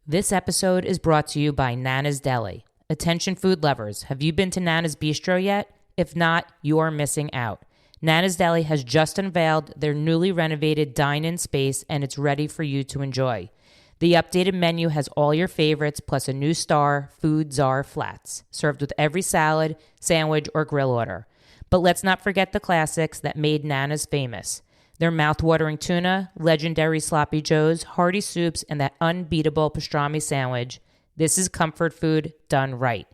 This episode is brought to you by Nana's Deli. Attention food lovers, have you been to Nana's Bistro yet? If not, you are missing out. Nana's Deli has just unveiled their newly renovated dine-in space and it's ready for you to enjoy. The updated menu has all your favorites plus a new star, Food Czar Flats, served with every salad, sandwich, or grill order. But let's not forget the classics that made Nana's famous. Their mouth-watering tuna, legendary sloppy joes, hearty soups, and that unbeatable pastrami sandwich. This is comfort food done right.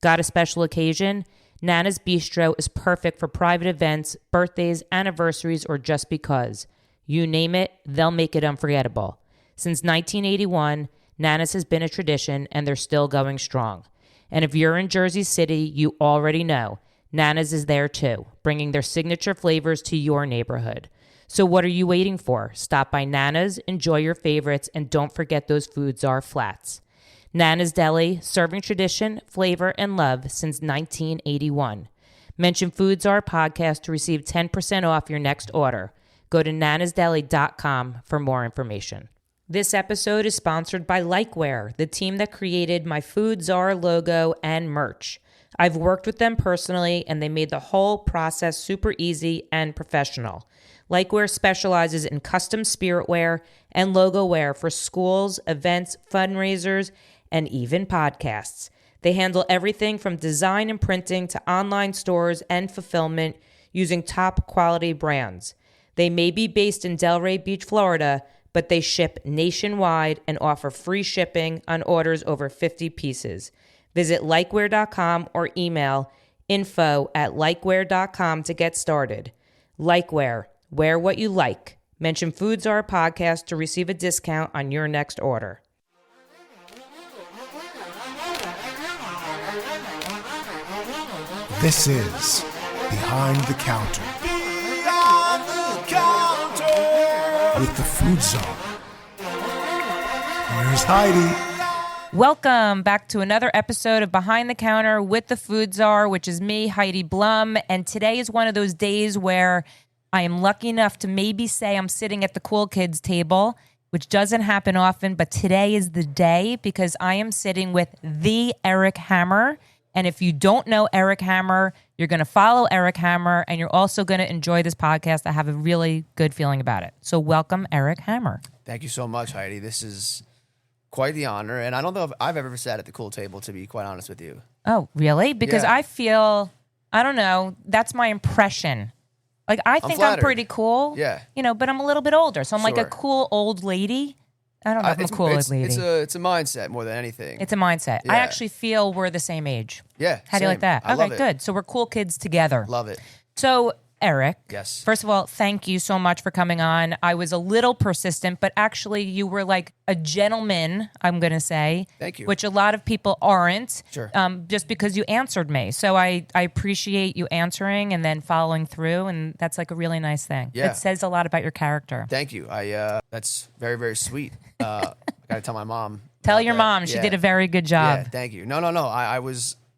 Got a special occasion? Nana's Bistro is perfect for private events, birthdays, anniversaries, or just because. You name it, they'll make it unforgettable. Since 1981, Nana's has been a tradition, and they're still going strong. And if you're in Jersey City, you already know, Nana's is there too, bringing their signature flavors to your neighborhood. So what are you waiting for? Stop by Nana's, enjoy your favorites, and don't forget those Food Czar Flats. Nana's Deli, serving tradition, flavor, and love since 1981. Mention Food Czar Podcast to receive 10% off your next order. Go to nanasdeli.com for more information. This episode is sponsored by Likeware, the team that created my Food Czar logo and merch. I've worked with them personally, and they made the whole process super easy and professional. Likeware specializes in custom spirit wear and logo wear for schools, events, fundraisers, and even podcasts. They handle everything from design and printing to online stores and fulfillment using top quality brands. They may be based in Delray Beach, Florida, but they ship nationwide and offer free shipping on orders over 50 pieces. Visit likeware.com or email info@likeware.com to get started. Likeware. Wear what you like. Mention Food Czar Podcast to receive a discount on your next order. This is Behind the Counter. Behind the Counter with the Food Czar. Here's Heidi. Welcome back to another episode of Behind the Counter with the Food Czar, which is me, Heidi Blum. And today is one of those days where I am lucky enough to maybe say I'm sitting at the cool kids table, which doesn't happen often, but today is the day because I am sitting with the Eric Hammer. And if you don't know Eric Hammer, you're going to follow Eric Hammer, and you're also going to enjoy this podcast. I have a really good feeling about it. So welcome, Eric Hammer. Thank you so much, Heidi. This is quite the honor, and I don't know if I've ever sat at the cool table, to be quite honest with you. Oh, really? Because Yeah. I feel, I don't know, that's my impression. Like, I think I'm flattered. pretty cool. Yeah. You know, but I'm a little bit older. So I'm like a Sure. cool old lady. I don't know if I'm a cool old lady. It's a mindset more than anything. It's a mindset. I Yeah. actually feel we're the same age. Yeah. How do you like same. that? I Okay, love it. good. So we're cool kids together. Love it. So, Eric. Yes. First of all, thank you so much for coming on. I was a little persistent, but actually you were like a gentleman, I'm going to say. Thank you. Which a lot of people aren't. Sure. Just because you answered me. So I appreciate you answering and then following through, and that's like a really nice thing. Yeah. It says a lot about your character. Thank you. That's very, very sweet. I got to tell my mom. Tell about your that. mom. She Yeah. did a very good job. Yeah, thank you. No.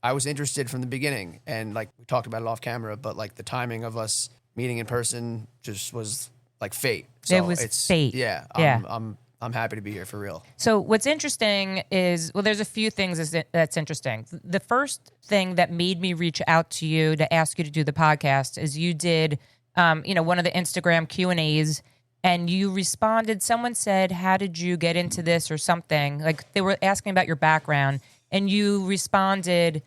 I was interested from the beginning, and like we talked about it off camera, but like the timing of us meeting in person just was like fate. So It was fate. Yeah. Yeah. I'm happy to be here for real. So what's interesting is, well, there's a few things that's interesting. The first thing that made me reach out to you to ask you to do the podcast is you did, one of the Instagram Q&As, and you responded. Someone said, how did you get into this or something? Like they were asking about your background, and you responded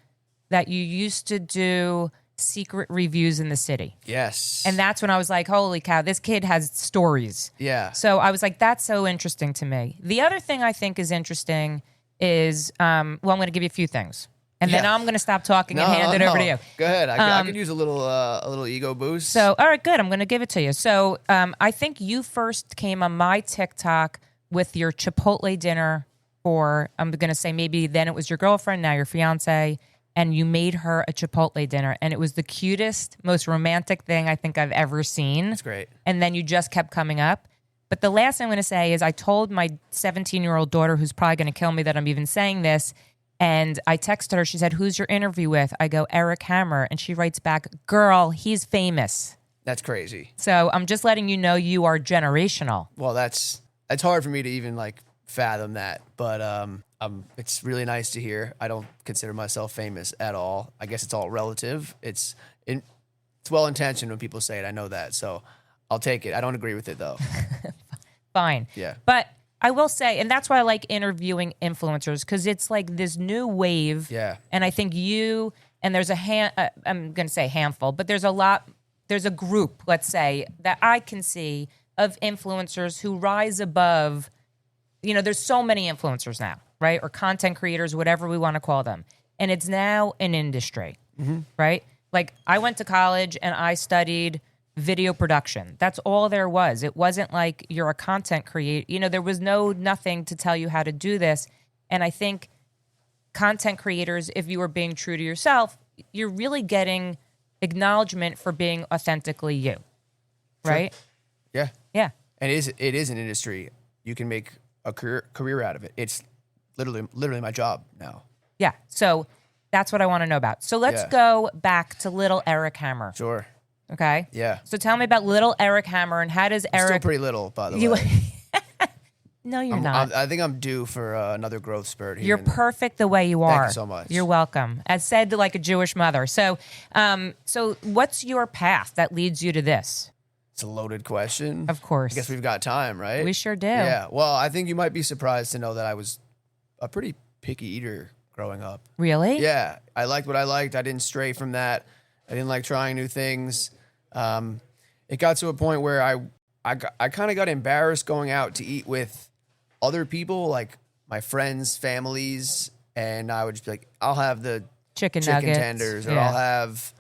that you used to do secret reviews in the city. Yes. And that's when I was like, holy cow, this kid has stories. Yeah. So I was like, that's so interesting to me. The other thing I think is interesting is, I'm going to give you a few things. And then Yeah. I'm going to stop talking and hand it over to you. Go ahead. I could use a little ego boost. So, all right, good. I'm going to give it to you. So I think you first came on my TikTok with your Chipotle dinner for, I'm going to say maybe then it was your girlfriend, now your fiance, and you made her a Chipotle dinner. And it was the cutest, most romantic thing I think I've ever seen. That's great. And then you just kept coming up. But the last thing I'm going to say is I told my 17-year-old daughter, who's probably going to kill me that I'm even saying this, and I texted her. She said, who's your interview with? I go, Eric Hammer. And she writes back, girl, he's famous. That's crazy. So I'm just letting you know you are generational. Well, that's hard for me to even like fathom that. But it's really nice to hear. I don't consider myself famous at all. I guess it's all relative. It's well intentioned when people say it. I know that, so I'll take it. I don't agree with it though. Fine. Yeah. But I will say, and that's why I like interviewing influencers, because it's like this new wave. Yeah. And I think and there's I'm going to say handful, but there's a group, let's say, that I can see of influencers who rise above, there's so many influencers now, right? Or content creators, whatever we want to call them. And it's now an industry, right? Like I went to college and I studied video production. That's all there was. It wasn't like you're a content creator. There was nothing to tell you how to do this. And I think content creators, if you were being true to yourself, you're really getting acknowledgement for being authentically you, right? Yeah. Yeah. And it is an industry. You can make a career out of it. It's literally my job now. Yeah. So that's what I want to know about. So let's go back to little Eric Hammer. Sure. Okay. Yeah. So tell me about little Eric Hammer and how does Eric? Still pretty little, by the way. No, you're not. I think I'm due for another growth spurt here. You're perfect the way you are. Thank you so much. You're welcome. As said to like a Jewish mother. So, so what's your path that leads you to this? It's a loaded question. Of course. I guess we've got time, right? We sure do. Yeah. Well, I think you might be surprised to know that I was a pretty picky eater growing up. Really? Yeah. I liked what I liked. I didn't stray from that. I didn't like trying new things. It got to a point where I kind of got embarrassed going out to eat with other people, like my friends, families, and I would just be like, I'll have the chicken nuggets, tenders, or I'll have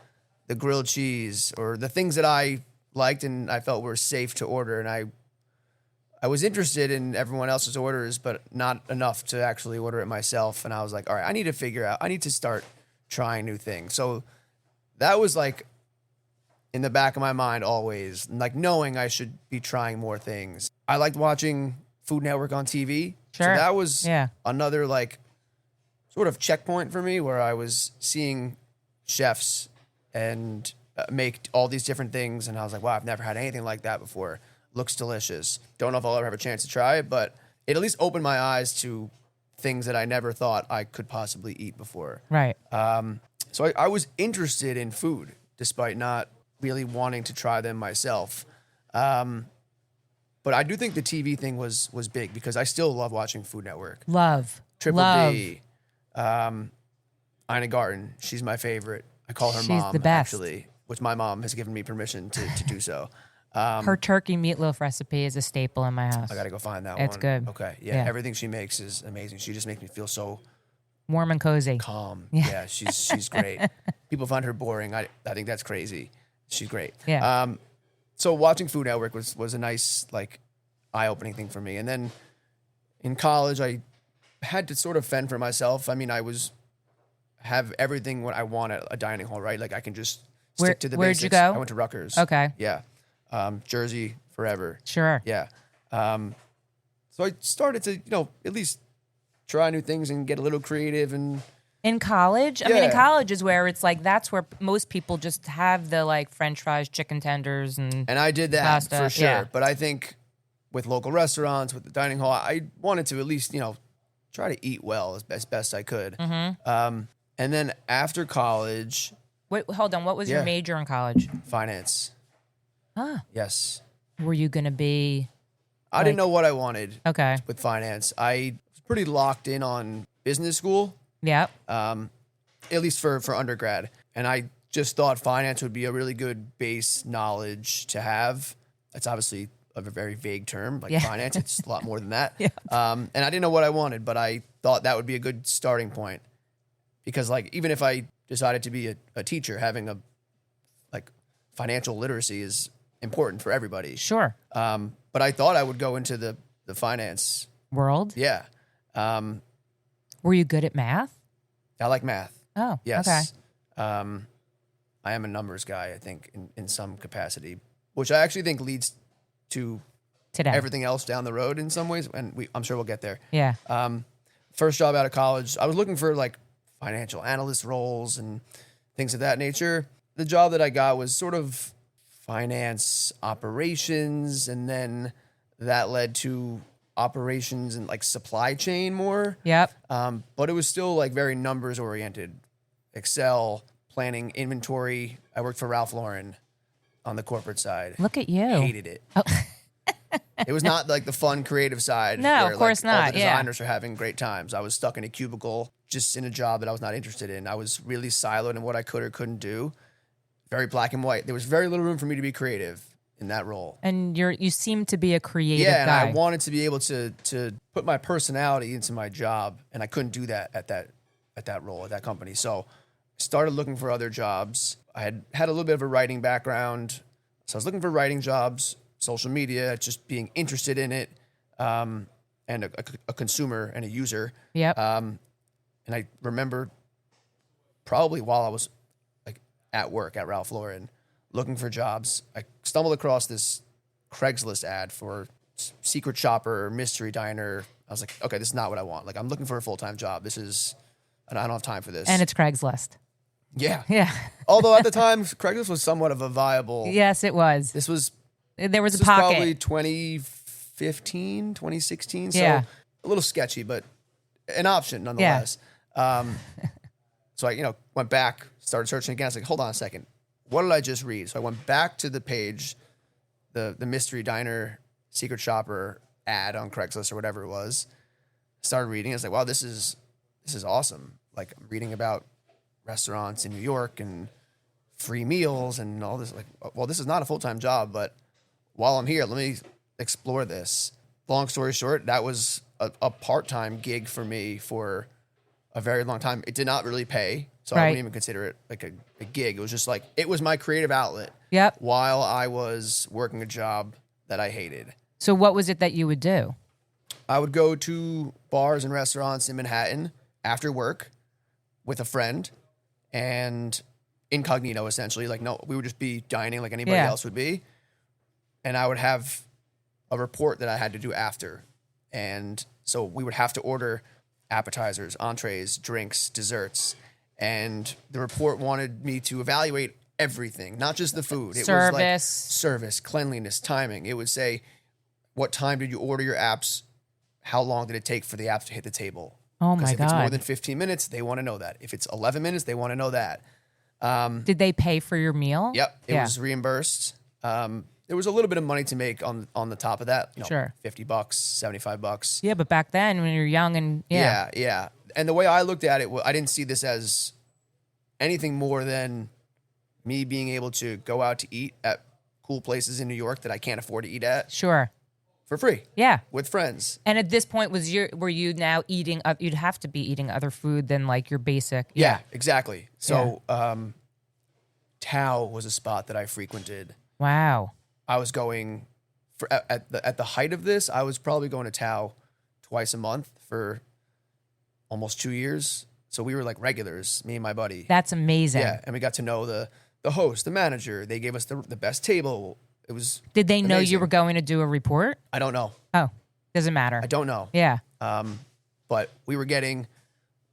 the grilled cheese, or the things that I liked and I felt were safe to order. And I was interested in everyone else's orders, but not enough to actually order it myself. And I was like, all right, I need to start trying new things. So that was like in the back of my mind always, like knowing I should be trying more things. I liked watching Food Network on TV. Sure. So that was another like sort of checkpoint for me where I was seeing chefs and make all these different things. And I was like, wow, I've never had anything like that before. Looks delicious. Don't know if I'll ever have a chance to try it, but it at least opened my eyes to things that I never thought I could possibly eat before. Right. So I was interested in food despite not really wanting to try them myself. But I do think the TV thing was big because I still love watching Food Network. Triple D, Ina Garten. She's my favorite. I call her mom, the best. Actually, which my mom has given me permission to do so. Her turkey meatloaf recipe is a staple in my house. I got to go find that one. It's good. Okay. Yeah. Everything she makes is amazing. She just makes me feel so warm and cozy. Calm. Yeah, she's great. People find her boring. I think that's crazy. She's great. Yeah. So watching Food Network was a nice, like, eye-opening thing for me. And then in college, I had to sort of fend for myself. I mean, have everything what I want at a dining hall, right? Like I can just stick to the basics. Where'd you go? I went to Rutgers. Okay. Yeah. Jersey forever. Sure. Yeah. So I started to, at least try new things and get a little creative and... In college? I mean, in college is where it's like, that's where most people just have the like French fries, chicken tenders, and I did that pasta. For sure. Yeah. But I think with local restaurants, with the dining hall, I wanted to at least, try to eat well as best I could. Mm-hmm. And then after college... Wait, hold on. What was your major in college? Finance. Ah. Yes. Were you going to be... I didn't know what I wanted with finance. I was pretty locked in on business school. Yeah. At least for undergrad. And I just thought finance would be a really good base knowledge to have. That's obviously a very vague term, like finance. It's a lot more than that. Yeah. And I didn't know what I wanted, but I thought that would be a good starting point. Because like even if I decided to be a teacher, having a like financial literacy is important for everybody. Sure. But I thought I would go into the finance world. Yeah. Were you good at math? I like math. Oh, yes. Okay. I am a numbers guy, I think, in some capacity, which I actually think leads to today everything else down the road in some ways, and I'm sure we'll get there. Yeah. First job out of college, I was looking for like financial analyst roles and things of that nature. The job that I got was sort of finance operations, and then that led to operations and like supply chain more. Yep. But it was still like very numbers oriented. Excel, planning, inventory. I worked for Ralph Lauren on the corporate side. Look at you. Hated it. Oh. It was not like the fun creative side. No, where, of course like, all not. the Yeah. designers are having great times. I was stuck in a cubicle, just in a job that I was not interested in. I was really siloed in what I could or couldn't do. Very black and white. There was very little room for me to be creative in that role. And you seem to be a creative Yeah, and guy. I wanted to be able to put my personality into my job, and I couldn't do that at that role at that company. So I started looking for other jobs. I had a little bit of a writing background, so I was looking for writing jobs, social media, just being interested in it, and a consumer and a user. Yep. And I remember probably while I was like at work at Ralph Lauren looking for jobs, I stumbled across this Craigslist ad for secret shopper or mystery diner. I was like, okay, this is not what I want. Like, I'm looking for a full-time job. I don't have time for this. And it's Craigslist. Yeah. Yeah. Although at the time, Craigslist was somewhat of a viable. Yes, it was. There was a pocket. Probably 2015, 2016. Yeah. So a little sketchy, but an option nonetheless. So I, went back, started searching again. I was like, hold on a second. What did I just read? So I went back to the page, the mystery diner, secret shopper ad on Craigslist or whatever it was. Started reading. I was like, wow, this is awesome. Like, I'm reading about restaurants in New York and free meals and all this. Like, well, this is not a full-time job, but while I'm here, let me explore this. Long story short, that was a part-time gig for me for a very long time. It did not really pay, so I wouldn't even consider it like a gig. It was just like, it was my creative outlet. Yep. While I was working a job that I hated. So what was it that you would do? I would go to bars and restaurants in Manhattan after work with a friend and incognito, essentially. Like, no, we would just be dining like anybody else would be. And I would have a report that I had to do after. And so we would have to order appetizers, entrees, drinks, desserts. And the report wanted me to evaluate everything, not just the food. It was like service, cleanliness, timing. It would say, what time did you order your apps? How long did it take for the apps to hit the table? Oh my God. Because if it's more than 15 minutes, they want to know that. If it's 11 minutes, they want to know that. Did they pay for your meal? Yep. It was reimbursed. There was a little bit of money to make on the top of that. Sure. $50, $75. Yeah, but back then when you're young and Yeah. And the way I looked at it, I didn't see this as anything more than me being able to go out to eat at cool places in New York that I can't afford to eat at. Sure. For free. Yeah. With friends. And at this point, were you now eating? You'd have to be eating other food than like your basic. Yeah, exactly. So, Tao was a spot that I frequented. Wow. I was going at the height of this. I was probably going to Tao twice a month for almost 2 years. So we were like regulars, me and my buddy. That's amazing. Yeah, and we got to know the host, the manager. They gave us the best table. It was. Did they know amazing. you were going to do a report? I don't know. Oh, doesn't matter. I don't know. Yeah. But we were getting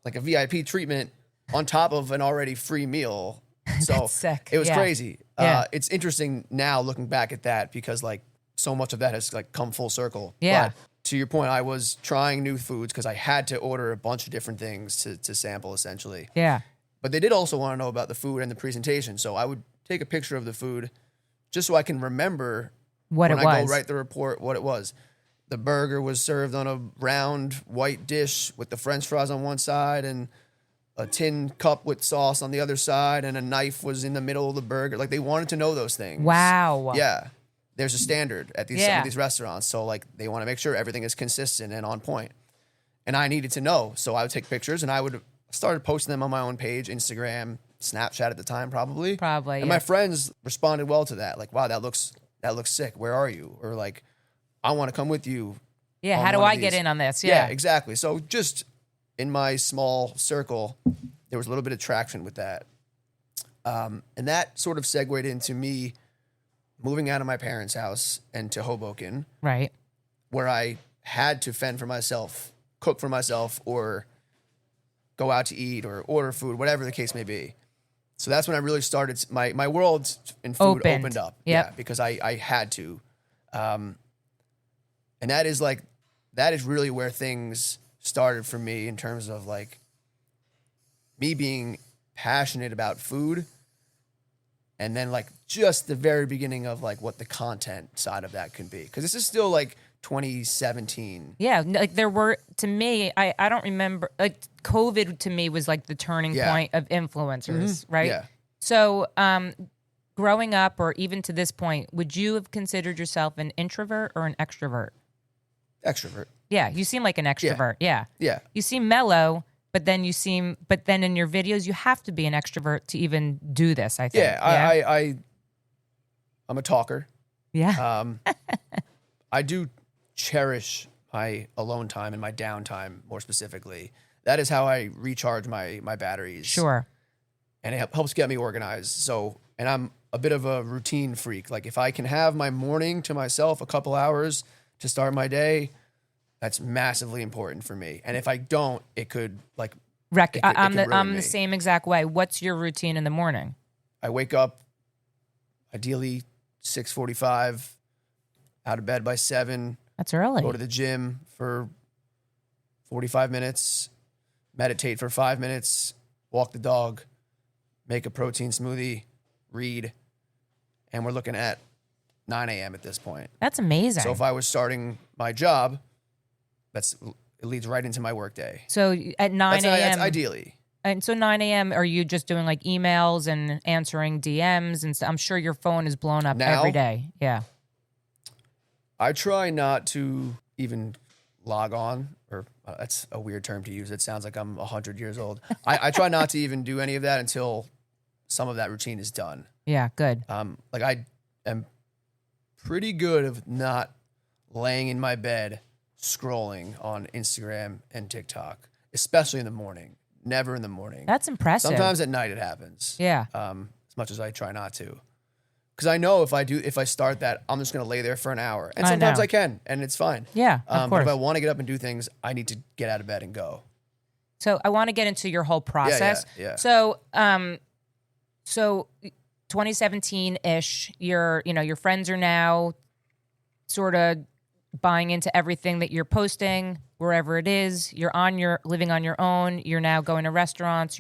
like a VIP treatment on top of an already free meal. So That's sick. It was Yeah. crazy. Yeah. It's interesting now looking back at that because like so much of that has like come full circle. Yeah. But to your point, I was trying new foods because I had to order a bunch of different things to sample essentially. Yeah. But they did also want to know about the food and the presentation. So I would take a picture of the food just so I can remember What when it I was. go write the report what it was. The burger was served on a round white dish with the French fries on one side and a tin cup with sauce on the other side, and a knife was in the middle of the burger. Like, they wanted to know those things. Wow. Yeah. There's a standard at some Yeah. of these restaurants. So, like, they want to make sure everything is consistent and on point. And I needed to know. So I would take pictures, and I would started posting them on my own page, Instagram, Snapchat at the time, probably. Probably, And yeah. my friends responded well to that. Like, wow, that looks sick. Where are you? Or like, I want to come with you. Yeah. on How do one of I get these. in on this? Yeah, exactly. So just in my small circle, there was a little bit of traction with that. And that sort of segued into me moving out of my parents' house and to Hoboken, Right. where I had to fend for myself, cook for myself, or go out to eat or order food, whatever the case may be. So that's when I really started, my world in food opened up. Yep. Yeah, because I had to. And that is like that is really where things started for me in terms of like me being passionate about food. And then like just the very beginning of like what the content side of that can be. Because this is still like 2017. Yeah, like there were, to me, I don't remember, like COVID to me was like the turning point of influencers, right? Yeah. So growing up or even to this point, would you have considered yourself an introvert or an extrovert? Extrovert. Yeah, you seem like an extrovert. Yeah. Yeah. You seem mellow, but then in your videos, you have to be an extrovert to even do this, I think. Yeah, I'm a talker. Yeah. I do cherish my alone time and my downtime more specifically. That is how I recharge my batteries. Sure. And it helps get me organized. So, and I'm a bit of a routine freak. Like if I can have my morning to myself, a couple hours to start my day, that's massively important for me. And if I don't, it could like I'm ruin me. the same exact way. What's your routine in the morning? I wake up ideally 6:45, out of bed by 7. That's early. Go to the gym for 45 minutes, meditate for 5 minutes, walk the dog, make a protein smoothie, read, and we're looking at 9 a.m. at this point. That's amazing. So if I was starting my job, it leads right into my workday. So at 9 a.m. That's ideally. And so 9 a.m., are you just doing like emails and answering DMs? And I'm sure your phone is blown up Now? every day. Yeah. I try not to even log on, or that's a weird term to use. It sounds like I'm 100 years old. I try not to even do any of that until some of that routine is done. Yeah, good. Like I am pretty good of not laying in my bed scrolling on Instagram and TikTok, especially in the morning. Never in the morning. That's impressive. Sometimes at night it happens. Yeah. As much as I try not to. Because I know if I start that, I'm just going to lay there for an hour. And sometimes I can, and it's fine. Yeah, of course. But if I want to get up and do things, I need to get out of bed and go. So I want to get into your whole process. Yeah. So, so 2017-ish, your friends are now sort of buying into everything that you're posting, wherever it is. You're living on your own. You're now going to restaurants.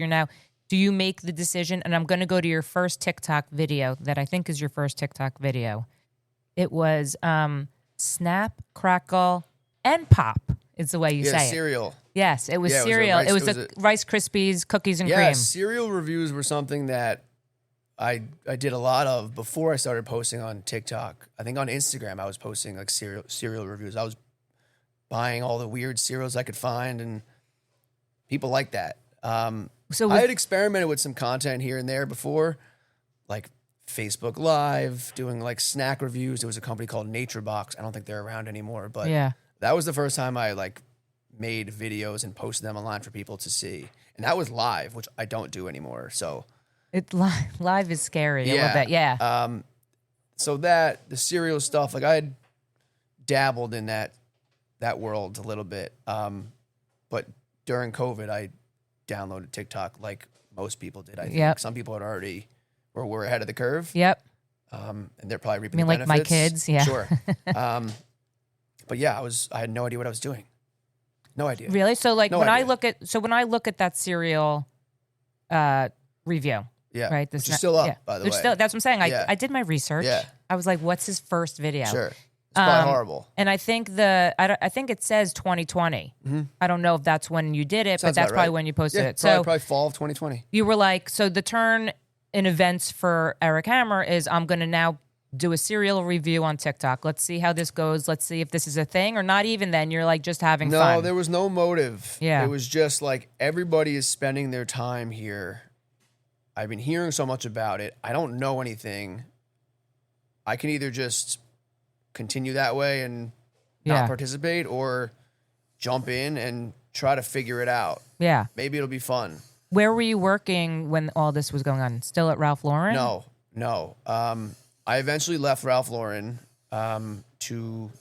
Do you make the decision? And I'm going to go to your first TikTok video that I think is your first TikTok video. It was Snap, Crackle, and Pop is the way you say cereal. it. Yes, it was Yeah, cereal. It was a Rice Krispies, cookies and Yeah, cream. cereal reviews were something that I did a lot of before I started posting on TikTok. I think on Instagram I was posting like cereal reviews. I was buying all the weird cereals I could find, and people like that. I had experimented with some content here and there before, like Facebook Live, doing like snack reviews. There was a company called NatureBox. I don't think they're around anymore, but that was the first time I like made videos and posted them online for people to see. And that was live, which I don't do anymore. So live is scary a little bit. Yeah. So the cereal stuff, like I had dabbled in that world a little bit. But during COVID, I downloaded TikTok like most people did. I think some people had already were ahead of the curve. Yep. And they're probably reaping the like benefits. my kids? Yeah. Sure. But yeah, I had no idea what I was doing. No idea. Really? So like No when idea. I look at that cereal review. Yeah. Right. Which is still up, by the way. That's what I'm saying. Yeah. I did my research. Yeah. I was like, what's his first video? Sure. It's probably horrible. And I think I think it says 2020. Mm-hmm. I don't know if that's when you did it, but that's probably when you posted it. Probably fall of 2020. You were like, so the turn in events for Eric Hammer is I'm going to now do a cereal review on TikTok. Let's see how this goes. Let's see if this is a thing or not. Even then, you're like just having fun. No, there was no motive. Yeah. It was just like everybody is spending their time here. I've been hearing so much about it. I don't know anything. I can either just continue that way and not participate or jump in and try to figure it out. Yeah. Maybe it'll be fun. Where were you working when all this was going on? Still at Ralph Lauren? No. I eventually left Ralph Lauren to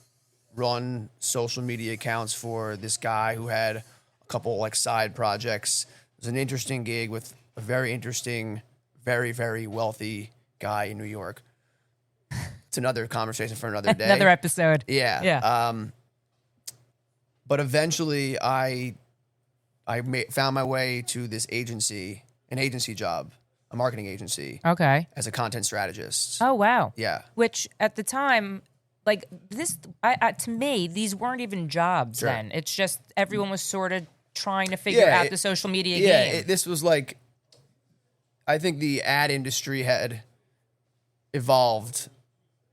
run social media accounts for this guy who had a couple like side projects. It was an interesting gig with a very interesting, very, very wealthy guy in New York. It's another conversation for another day. Another episode. Yeah. Yeah. But eventually found my way to this agency, an agency job, a marketing agency, Okay. as a content strategist. Oh, wow. Yeah. Which at the time, like this, to me, these weren't even jobs Sure. then. It's just everyone was sort of trying to figure out the social media game. This was like, I think the ad industry had evolved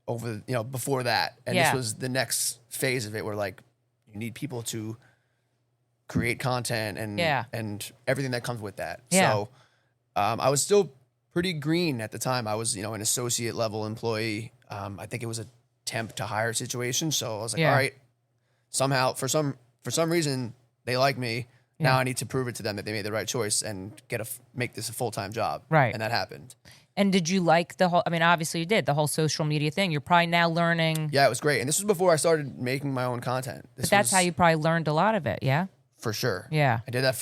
over, before that. And this was the next phase of it where like you need people to create content and everything that comes with that. Yeah. So I was still pretty green at the time. I was, an associate level employee. I think it was a temp to hire situation. So I was like, all right, somehow for some reason they like me. Now I need to prove it to them that they made the right choice and make this a full-time job. Right. And that happened. And did you like the whole, I mean, obviously you did, the whole social media thing. You're probably now learning. Yeah, it was great. And this was before I started making my own content. But that's how you probably learned a lot of it, yeah? For sure. Yeah. I did that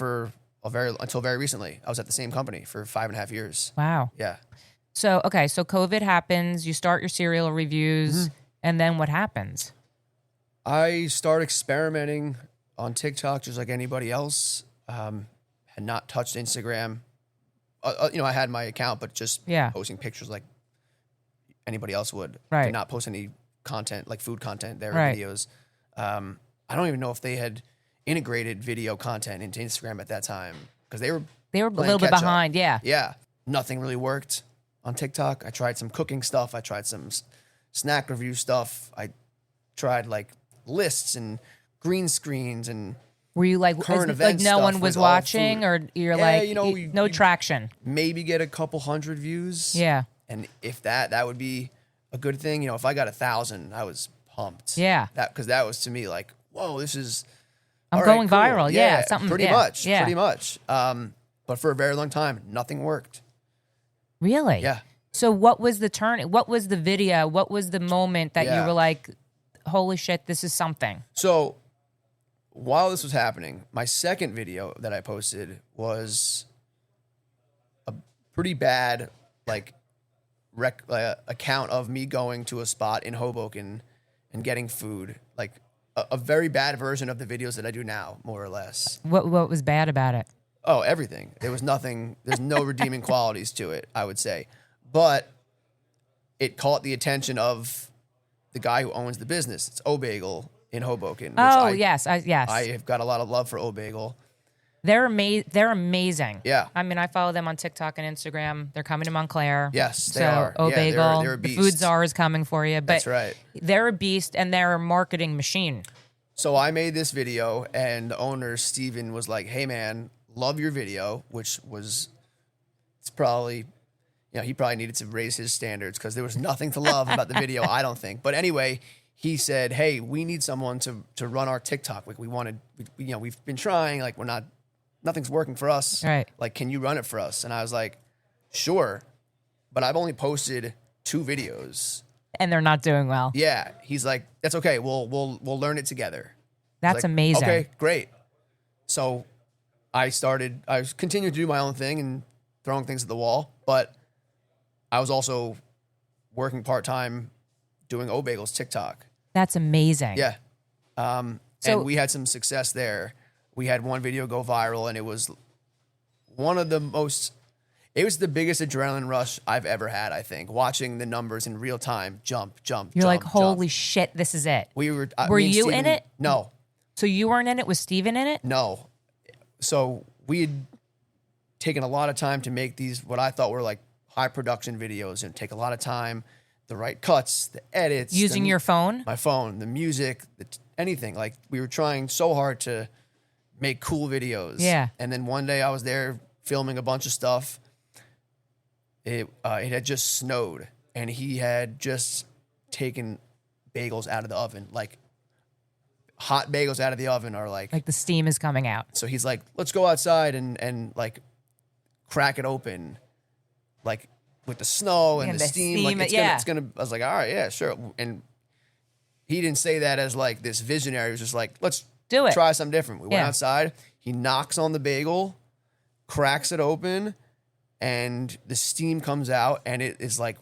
until very recently. I was at the same company for 5.5 years. Wow. Yeah. So COVID happens, you start your cereal reviews, and then what happens? I start experimenting on TikTok just like anybody else. Had not touched Instagram. I had my account, but just posting pictures like anybody else would. Right. Did not post any content, like food content, their Right. videos. I don't even know if they had integrated video content into Instagram at that time because they were a little bit behind, yeah. Yeah. Nothing really worked on TikTok. I tried some cooking stuff. I tried some snack review stuff. I tried like lists and green screens and were you like, current like event no stuff one was with all watching, food. or you're Yeah, like, no you traction? maybe get a couple hundred views. Yeah. And if that would be a good thing. If I got 1,000, I was pumped. Yeah. Because that was to me like, whoa, this is. I'm all right, going cool. viral. Yeah. Something. Pretty yeah, much. Yeah. Pretty much. But for a very long time, nothing worked. Really? Yeah. So what was the turn? What was the video? What was the moment that you were like, holy shit, this is something? So while this was happening, my second video that I posted was a pretty bad account of me going to a spot in Hoboken and getting food. Like a very bad version of the videos that I do now, more or less. What was bad about it? Oh, everything. There was nothing. There's no redeeming qualities to it, I would say. But it caught the attention of the guy who owns the business. It's O-Bagel in Hoboken. Yes. Yes. I have got a lot of love for O-Bagel. They're amazing. Yeah. I mean, I follow them on TikTok and Instagram. They're coming to Montclair. Yes, they are. Yeah, O-Bagel, they're a the beast. food czar is coming for you. But That's right. They're a beast, and they're a marketing machine. So I made this video, and the owner, Steven, was like, hey, man, love your video, it's probably, he probably needed to raise his standards because there was nothing to love about the video, I don't think. But anyway, he said, hey, we need someone to run our TikTok. Like we've been trying, like nothing's working for us. Right. Like, can you run it for us? And I was like, sure. But I've only posted 2 videos. And they're not doing well. Yeah. He's like, that's okay. We'll learn it together. That's Like, amazing. Okay, great. So I continued to do my own thing and throwing things at the wall, but I was also working part-time doing O-Bagel's TikTok. That's amazing. Yeah. And we had some success there. We had one video go viral, and it was it was the biggest adrenaline rush I've ever had, I think, watching the numbers in real time, jump. You're like, holy shit, this is it. We were. Were me and you Steven, in it? No. So you weren't in it? Was Steven in it? No. So we had taken a lot of time to make these, what I thought were like high production videos, and take a lot of time, the right cuts, the edits. Using your phone? My phone, the music, anything. Like we were trying so hard to make cool videos. Yeah. And then one day I was there filming a bunch of stuff. It had just snowed, and he had just taken bagels out of the oven. Like hot bagels out of the oven are like the steam is coming out. So he's like, let's go outside and like crack it open, like with the snow and the steam. Like it's gonna. I was like, all right, yeah, sure. And he didn't say that as like this visionary. He was just like, let's do it. Try something different. We went outside. He knocks on the bagel, cracks it open, and the steam comes out, and it is like,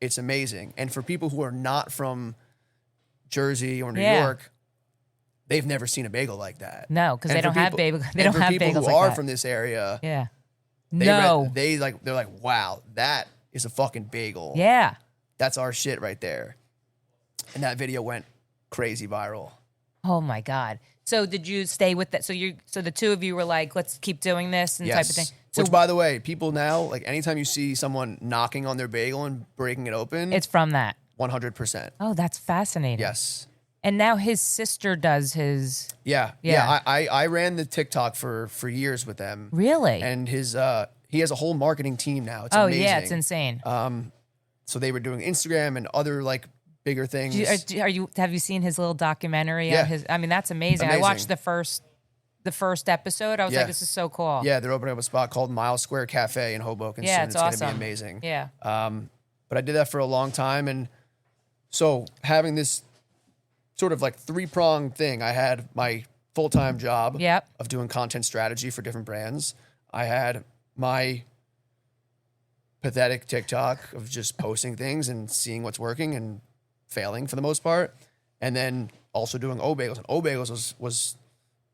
it's amazing. And for people who are not from Jersey or New York, they've never seen a bagel like that. No, because they And don't for have people- bagels. They and don't for have people bagels who like are that. from this area. Yeah. They're like, wow, that is a fucking bagel. Yeah. That's our shit right there. And that video went crazy viral. Oh my God. So did you stay with that? So the two of you were like, let's keep doing this and type of thing. So Which, by the way, people now, like anytime you see someone knocking on their bagel and breaking it open, it's from that. 100%. Oh, that's fascinating. Yes. And now his sister does his. Yeah. I ran the TikTok for years with them. Really? And he has a whole marketing team now. It's amazing. Yeah, it's insane. So they were doing Instagram and other like bigger things. Have you seen his little documentary? Yeah. I mean, that's amazing. I watched the first episode. I was like, this is so cool. Yeah, they're opening up a spot called Mile Square Cafe in Hoboken soon. It's going awesome. to be amazing. Yeah. But I did that for a long time. And so having this sort of like 3-pronged thing, I had my full-time job of doing content strategy for different brands. I had my pathetic TikTok of just posting things and seeing what's working and failing for the most part. And then also doing O-Bagels. And O-Bagels was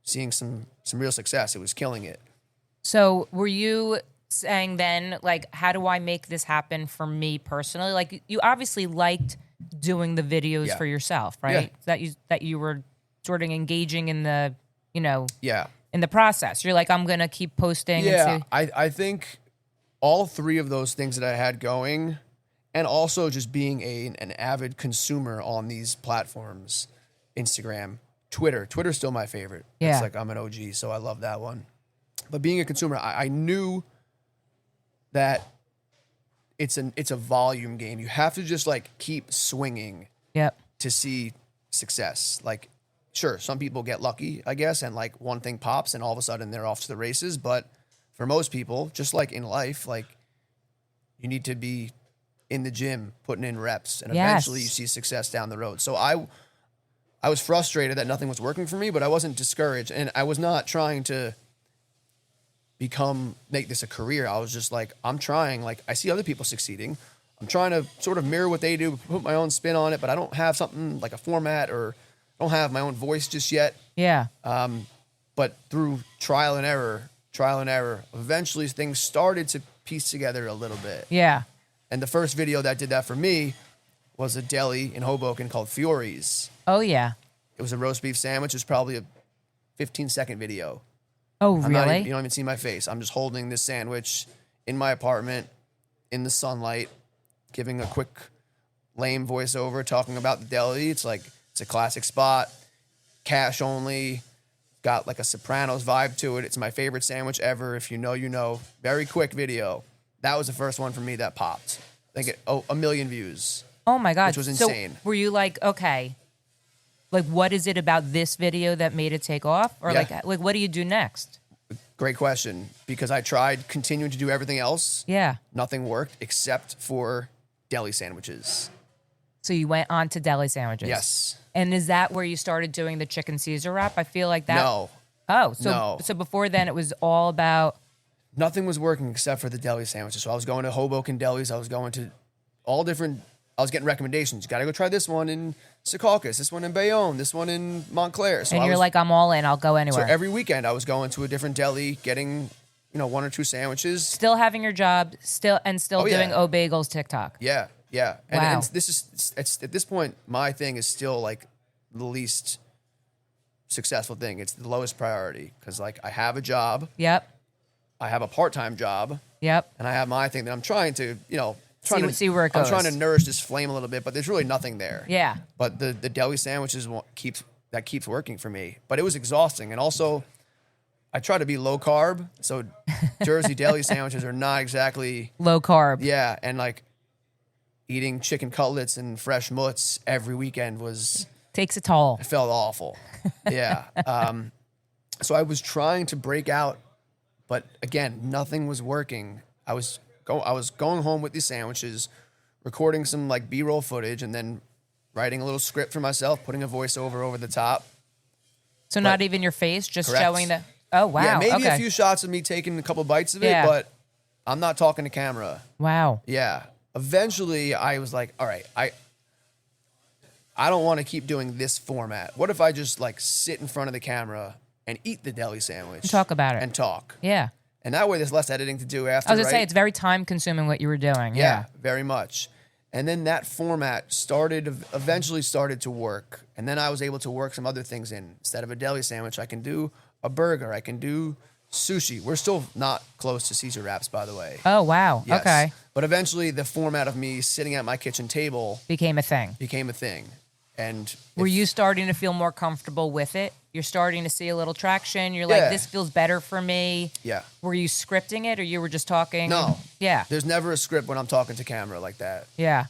seeing some real success. It was killing it. So were you saying then, like, how do I make this happen for me personally? Like, you obviously liked doing the videos for yourself, right? That you were sort of engaging in the, in the process. You're like, I'm going to keep posting. Yeah, and I think all 3 of those things that I had going, and also just being an avid consumer on these platforms, Instagram, Twitter. Twitter's still my favorite. Yeah. It's like I'm an OG, so I love that one. But being a consumer, I knew that it's a volume game. You have to just like keep swinging to see success. Like, sure, some people get lucky, I guess, and like one thing pops and all of a sudden they're off to the races. But for most people, just like in life, like you need to be in the gym, putting in reps, and eventually you see success down the road. So I was frustrated that nothing was working for me, but I wasn't discouraged, and I was not trying to make this a career. I was just like, I'm trying. Like, I see other people succeeding. I'm trying to sort of mirror what they do, put my own spin on it, but I don't have something like a format, or I don't have my own voice just yet. Yeah. But through trial and error, eventually things started to piece together a little bit. Yeah. And the first video that did that for me was a deli in Hoboken called Fiore's. Oh, yeah. It was a roast beef sandwich. It was probably a 15-second video. Oh, really? You don't even see my face. I'm just holding this sandwich in my apartment in the sunlight, giving a quick, lame voiceover, talking about the deli. It's a classic spot, cash only, got like a Sopranos vibe to it. It's my favorite sandwich ever. If you know, you know. Very quick video. That was the first one for me that popped. I think 1 million views. Oh my God. Which was insane. So were you like, okay, like what is it about this video that made it take off? Or like what do you do next? Great question. Because I tried continuing to do everything else. Yeah. Nothing worked except for deli sandwiches. So you went on to deli sandwiches? Yes. And is that where you started doing the chicken Caesar wrap? I feel like that. No. Oh, No. So before then it was all about. Nothing was working except for the deli sandwiches. So I was going to Hoboken delis. I was going to all different. I was getting recommendations. You got to go try this one in Secaucus, this one in Bayonne, this one in Montclair. So and you're like, I'm all in. I'll go anywhere. So every weekend I was going to a different deli, getting 1 or 2 sandwiches. Still having your job, still doing O-Bagels TikTok. Yeah. Wow. And it's at this point, my thing is still like the least successful thing. It's the lowest priority because like I have a job. Yep. I have a part-time job. Yep. And I have my thing that I'm trying to, see where it goes. I'm trying to nourish this flame a little bit, but there's really nothing there. Yeah. But the deli sandwiches keeps working for me. But it was exhausting. And also, I try to be low carb. So Jersey deli sandwiches are not exactly low carb. Yeah. And like eating chicken cutlets and fresh mutts every weekend takes a toll. It felt awful. Yeah. So I was trying to break out, but again, nothing was working. I was going home with these sandwiches, recording some like B-roll footage, and then writing a little script for myself, putting a voiceover over the top. So not even your face, just Correct. showing the. Oh wow. Yeah, maybe okay. a few shots of me taking a couple bites of it, but I'm not talking to camera. Wow. Yeah. Eventually, I was like, all right, I don't want to keep doing this format. What if I just like sit in front of the camera and eat the deli sandwich? And talk about it. And talk. Yeah. And that way there's less editing to do after, I was going to say, right? it's very time consuming what you were doing. Yeah, very much. And then that format eventually started to work. And then I was able to work some other things in. Instead of a deli sandwich, I can do a burger. I can do sushi. We're still not close to Caesar wraps, by the way. Oh, wow. Yes. Okay. But eventually the format of me sitting at my kitchen table Became a thing. And Were you starting to feel more comfortable with it? You're starting to see a little traction. You're like, this feels better for me. Yeah. Were you scripting it or you were just talking? No. Yeah. There's never a script when I'm talking to camera like that. Yeah.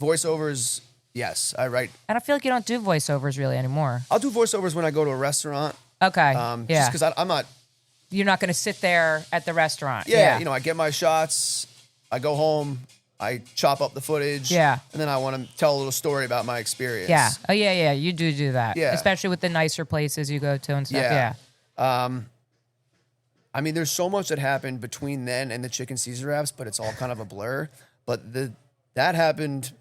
Voiceovers, yes, I write. And I feel like you don't do voiceovers really anymore. I'll do voiceovers when I go to a restaurant. Okay. Just yeah. because I'm not. You're not going to sit there at the restaurant. Yeah, I get my shots. I go home. I chop up the footage. Yeah. And then I want to tell a little story about my experience. Yeah. Oh, yeah. You do that. Yeah. Especially with the nicer places you go to and stuff. Yeah. Yeah. I mean, there's so much that happened between then and the chicken Caesar wraps, but it's all kind of a blur. But that happened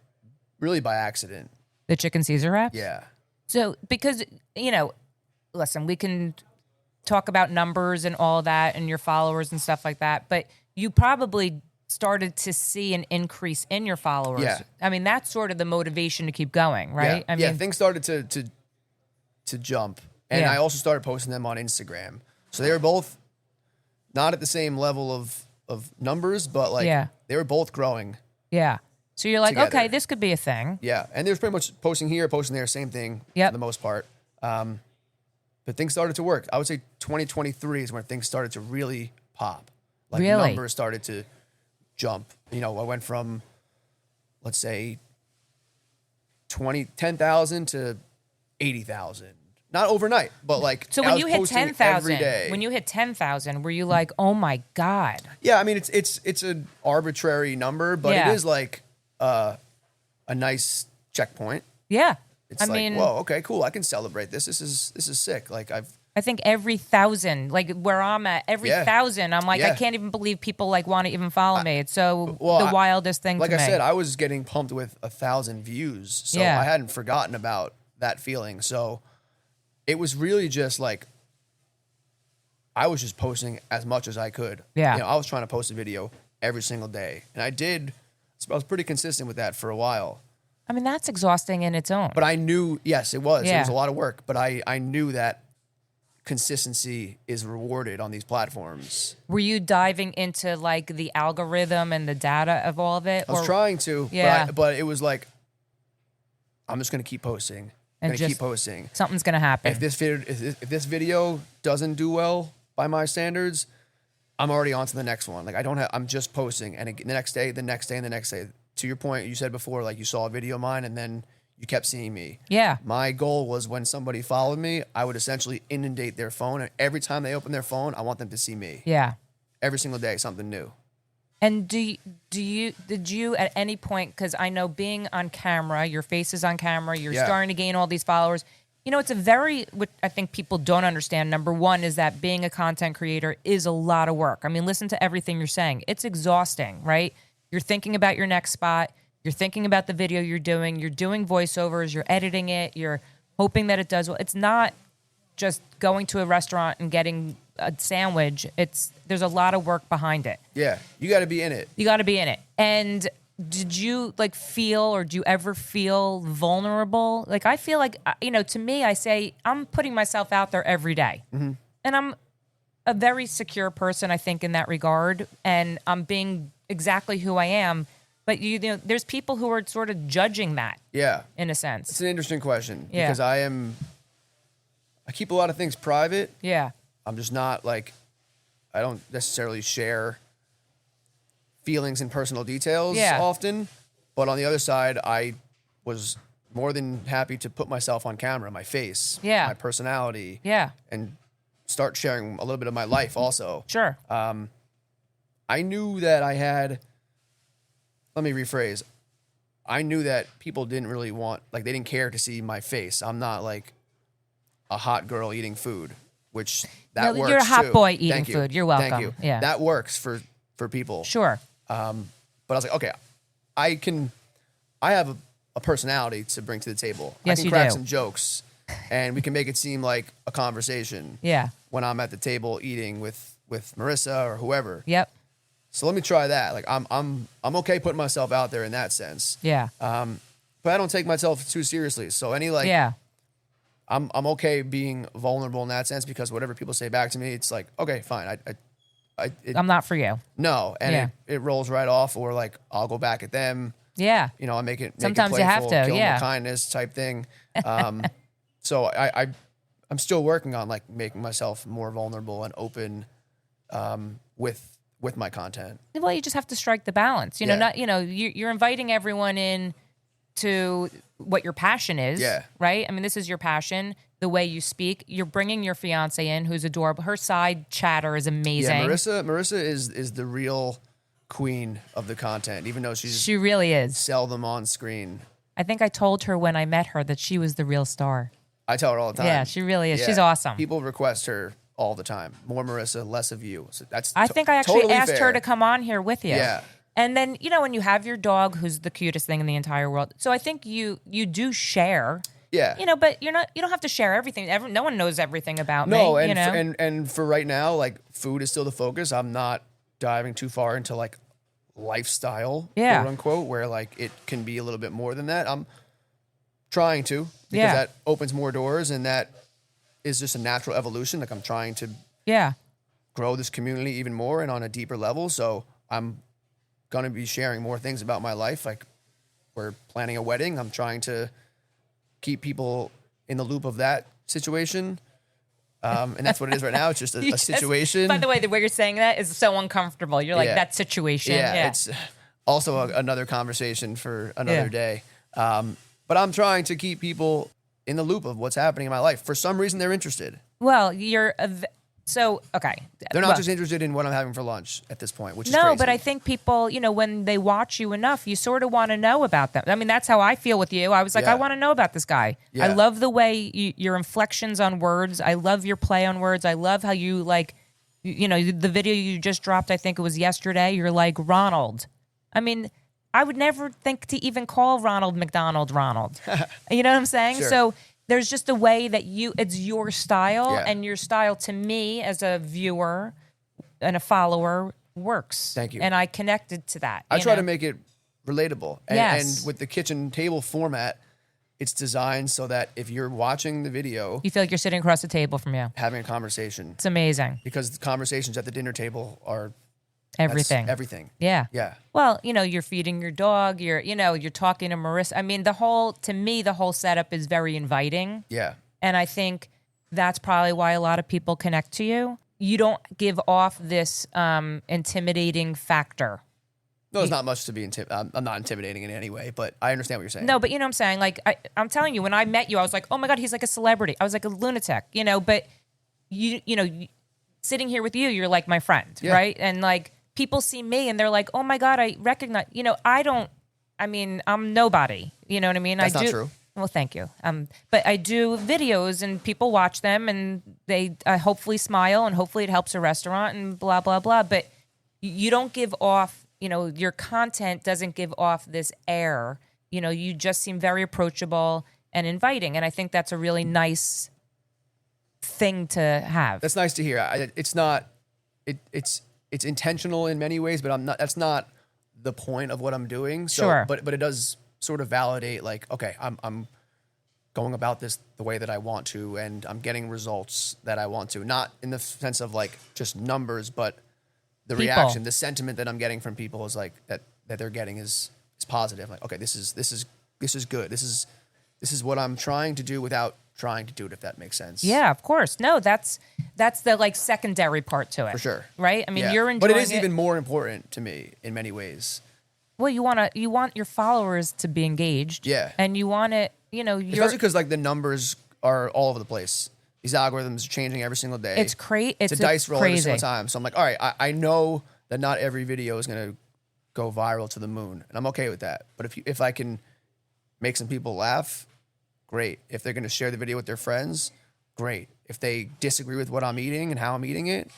really by accident. The chicken Caesar wraps? Yeah. So, because, listen, we can talk about numbers and all that and your followers and stuff like that, but you probably started to see an increase in your followers. Yeah. I mean, that's sort of the motivation to keep going, right? Yeah. I mean, Things started to jump. And I also started posting them on Instagram. So they were both not at the same level of numbers, but they were both growing. Yeah. So you're like, together. okay, this could be a thing. Yeah. And there's pretty much posting here, posting there, same thing for the most part. But things started to work. I would say 2023 is when things started to really pop. Like Really? numbers started to jump. I went from, let's say, 10,000 to 80,000. Not overnight, but like So I when was you hit posting 10,000, every day. when you hit 10,000, were you like, oh my God? Yeah, I mean it's an arbitrary number, but it is like a nice checkpoint. Yeah. It's whoa, okay, cool. I can celebrate this. This is sick. Like I think every 1,000, like where I'm at, every 1,000, I'm like, I can't even believe people like want to even follow me. It's so the wildest thing to me. Like I said, I was getting pumped with 1,000 views, so I hadn't forgotten about that feeling. So it was really just like I was just posting as much as I could. Yeah. I was trying to post a video every single day, and I was pretty consistent with that for a while. I mean, that's exhausting in its own. But I knew, yes, it was. Yeah. It was a lot of work, but I knew that consistency is rewarded on these platforms. Were you diving into like the algorithm and the data of all of it? I was trying to, but it was like, I'm just going to keep posting. Keep posting. Something's going to happen. If this video doesn't do well by my standards, I'm already on to the next one. Like I'm just posting, and the next day, the next day, and the next day. To your point, you said before, like you saw a video of mine and then you kept seeing me. Yeah. My goal was when somebody followed me, I would essentially inundate their phone, and every time they open their phone, I want them to see me. Yeah. Every single day, something new. And did you at any point, because I know being on camera, your face is on camera, you're starting to gain all these followers. It's what I think people don't understand. Number one is that being a content creator is a lot of work. I mean, listen to everything you're saying. It's exhausting, right? You're thinking about your next spot. You're thinking about the video you're doing voiceovers, you're editing it, you're hoping that it does well. It's not just going to a restaurant and getting a sandwich. There's a lot of work behind it. Yeah, you got to be in it. You got to be in it. And did you feel, or do you ever feel vulnerable? Like I feel like, to me, I say I'm putting myself out there every day. Mm-hmm. And I'm a very secure person, I think, in that regard. And I'm being exactly who I am. But there's people who are sort of judging that. Yeah. In a sense. It's an interesting question. Yeah. Because I keep a lot of things private. Yeah. I'm just not I don't necessarily share feelings and personal details often. But on the other side, I was more than happy to put myself on camera, my face, my personality. Yeah. And start sharing a little bit of my life also. Sure. I knew that I had, let me rephrase. I knew that people didn't really they didn't care to see my face. I'm not like a hot girl eating food, which works You're a hot boy eating Thank you. food. You're welcome. Thank you. Yeah. That works for people. Sure. But I was like, okay, I have a personality to bring to the table. Yes, I can you crack do. some jokes, and we can make it seem like a conversation. Yeah. When I'm at the table eating with Marissa or whoever. Yep. So let me try that. Like I'm okay putting myself out there in that sense. Yeah. But I don't take myself too seriously. So Yeah. I'm okay being vulnerable in that sense, because whatever people say back to me, it's like, okay, fine. I'm not for you. No, and Yeah. it rolls right off, or like I'll go back at them. Yeah. You know, I make it Sometimes make you it have playful, to, kill 'em yeah. with kindness type thing. So I'm still working on like making myself more vulnerable and open with my content. Well, you just have to strike the balance. You know, Yeah. not you're inviting everyone in to what your passion is. Yeah. Right. I mean, this is your passion. The way you speak. You're bringing your fiance in, who's adorable. Her side chatter is amazing. Yeah, Marissa is the real queen of the content, even though She really is. seldom on screen. I think I told her when I met her that she was the real star. I tell her all the time. Yeah, she really is. Yeah. She's awesome. People request her all the time. More Marissa, less of you. So that's I think I actually totally asked fair. her to come on here with you. Yeah. And then, when you have your dog, who's the cutest thing in the entire world. So I think you do share. Yeah. But you don't have to share everything. No one knows everything about No, me. and for right now, like food is still the focus. I'm not diving too far into like lifestyle, Yeah. quote unquote, where like it can be a little bit more than that. I'm trying to, because Yeah. that opens more doors, and that is just a natural evolution. Like I'm trying to Yeah. grow this community even more and on a deeper level. So I'm going to be sharing more things about my life. Like we're planning a wedding. I'm trying to keep people in the loop of that situation. And that's what it is right now. It's just a situation. By the way, the way you're saying that is so uncomfortable. You're like, Yeah. that situation. Yeah, it's also another conversation for another day. But I'm trying to keep people in the loop of what's happening in my life. For some reason, they're interested. Well, okay. They're not Well, just interested in what I'm having for lunch at this point, which is No, crazy. but I think people, when they watch you enough, you sort of want to know about them. I mean, that's how I feel with you. I was like, Yeah. I want to know about this guy. Yeah. I love the way your inflections on words. I love your play on words. I love how you the video you just dropped, I think it was yesterday, you're like Ronald. I mean, I would never think to even call Ronald McDonald Ronald. You know what I'm saying? Sure. So there's just a way that it's your style, Yeah. and your style to me as a viewer and a follower works. Thank you. And I connected to that. I you try know? to make it relatable. And, Yes. and with the kitchen table format, it's designed so that if you're watching the video, You feel like you're sitting across the table from you. having a conversation, It's amazing. because the conversations at the dinner table are that's Everything. everything. Yeah. Yeah. Well, you're feeding your dog. You're talking to Marissa. I mean, the whole setup is very inviting. Yeah. And I think that's probably why a lot of people connect to you. You don't give off this intimidating factor. No, there's not much to be I'm not intimidating in any way, but I understand what you're saying. No, but you know what I'm saying? Like, I'm telling you, when I met you, I was like, oh my God, he's like a celebrity. I was like a lunatic, but sitting here with you, you're like my friend, Yeah. right? And like, people see me and they're like, oh my God, I recognize, I'm nobody. You know what I mean? That's not true. Well, thank you. But I do videos and people watch them and they hopefully smile and hopefully it helps a restaurant and blah, blah, blah. But you don't give off, your content doesn't give off this air. You just seem very approachable and inviting. And I think that's a really nice thing to have. That's nice to hear. It's not. It's intentional in many ways, but I'm not. That's not the point of what I'm doing. So, Sure. But it does sort of validate, like, okay, I'm going about this the way that I want to, and I'm getting results that I want to. Not in the sense of like just numbers, but the People. reaction, the sentiment that I'm getting from people is like that they're getting is positive. Like, okay, this is good. This is what I'm trying to do without trying to do it, if that makes sense. Yeah, of course. No, that's the like secondary part to it. For sure. Right? I mean, Yeah. you're enjoying But it is even more important to me in many ways. Well, you want your followers to be engaged. Yeah. And you want it, Especially because like the numbers are all over the place. These algorithms are changing every single day. it's crazy. It's a dice roll every crazy. single time. So I'm like, all right, I know that not every video is going to go viral to the moon, and I'm okay with that. But if I can make some people laugh, great. If they're going to share the video with their friends, great. If they disagree with what I'm eating and how I'm eating it,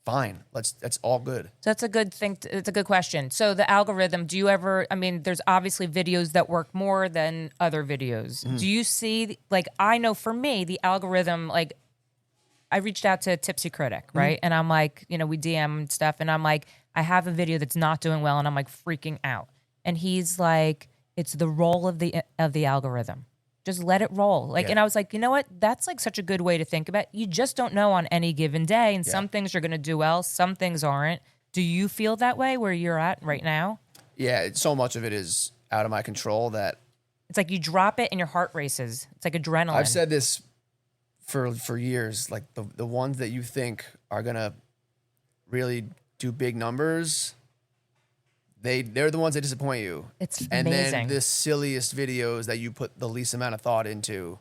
fine. That's all good. So that's a good thing. It's a good question. So the algorithm, do you ever, I mean, there's obviously videos that work more than other videos. Do you see, like, I know for me, the algorithm, like, I reached out to Tipsy Critic, right? And I'm like, you know, we DM and stuff. And I'm like, I have a video that's not doing well. And I'm like freaking out. And he's like, it's the role of the algorithm. Just let it roll. Like, and I was like, you know what? That's like such a good way to think about it. You just don't know on any given day. And some things are going to do well. Some things aren't. Do you feel that way where you're at right now? Yeah. So much of it is out of my control that it's like you drop it and your heart races. It's like adrenaline. I've said this for years. Like the ones that you think are going to really do big numbers, they're the ones that disappoint you. It's and amazing. then the silliest videos that you put the least amount of thought into,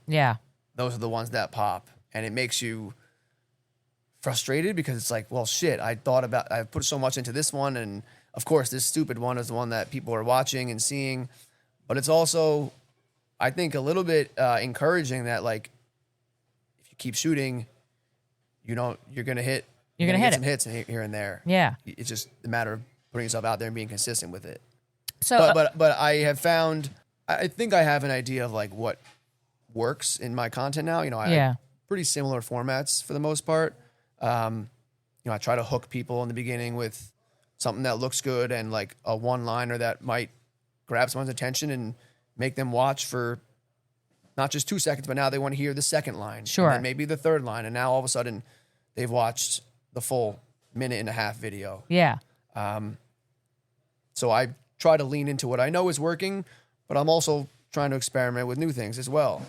those are the ones that pop, and it makes you frustrated because it's like, well, shit, I put so much into this one, and of course this stupid one is the one that people are watching and seeing, but it's also, I think, a little bit encouraging that, like, if you keep shooting, you're gonna hit. You're gonna hit some hits here and there. Yeah, it's just a matter of putting yourself out there and being consistent with it. So, but I have found, I think I have an idea of like what works in my content now. I have pretty similar formats for the most part. I try to hook people in the beginning with something that looks good and like a one-liner that might grab someone's attention and make them watch for not just 2 seconds, but now they want to hear the second line. Sure. And then maybe the third line. And now all of a sudden they've watched the full 1.5-minute video. Yeah. So I try to lean into what I know is working, but I'm also trying to experiment with new things as well.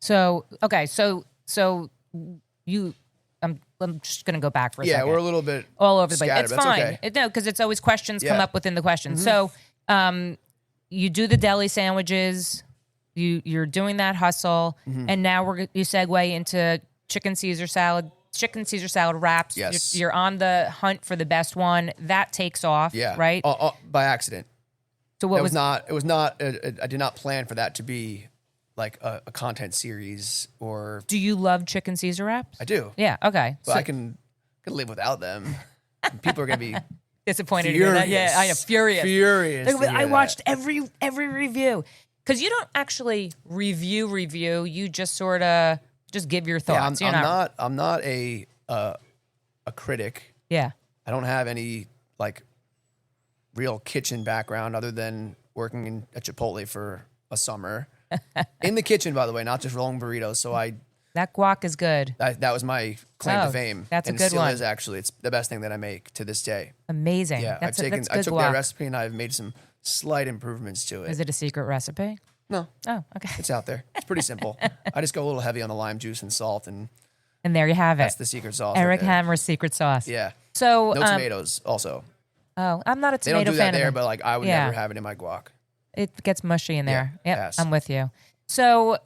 So, okay. So you, I'm just going to go back for a second. Yeah, we're a little bit all over the place. scattered, It's but fine. okay. No, because it's always questions come up within the questions. So, you do the deli sandwiches, you're doing that hustle, and now you segue into chicken Caesar salad wraps. Yes. You're on the hunt for the best one. That takes off, right? By accident. So what was I did not plan for that to be like a content series or. Do you love chicken Caesar wraps? I do. Yeah, okay. But I can live without them. People are going to be disappointed in that. Yeah, I am furious. I watched every review. Because you don't actually review. You just sort of just give your thoughts. I'm not a critic. Yeah. I don't have any like real kitchen background other than working at Chipotle for a summer. In the kitchen, by the way, not just rolling burritos. So that guac is good. That was my claim to fame. That's a and good it still one. Is actually. It's the best thing that I make to this day. Amazing. Yeah, I took their recipe and I've made some slight improvements to it. Is it a secret recipe? No. Oh, okay. It's out there. It's pretty simple. I just go a little heavy on the lime juice and salt, and there you have it. That's the secret sauce. Eric right there. Hammer's secret sauce. Yeah. So no tomatoes. Also. Oh, I'm not a tomato fan. They don't do that there, but like I would never have it in my guac. It gets mushy in there. Yeah, yep, I'm with you. So,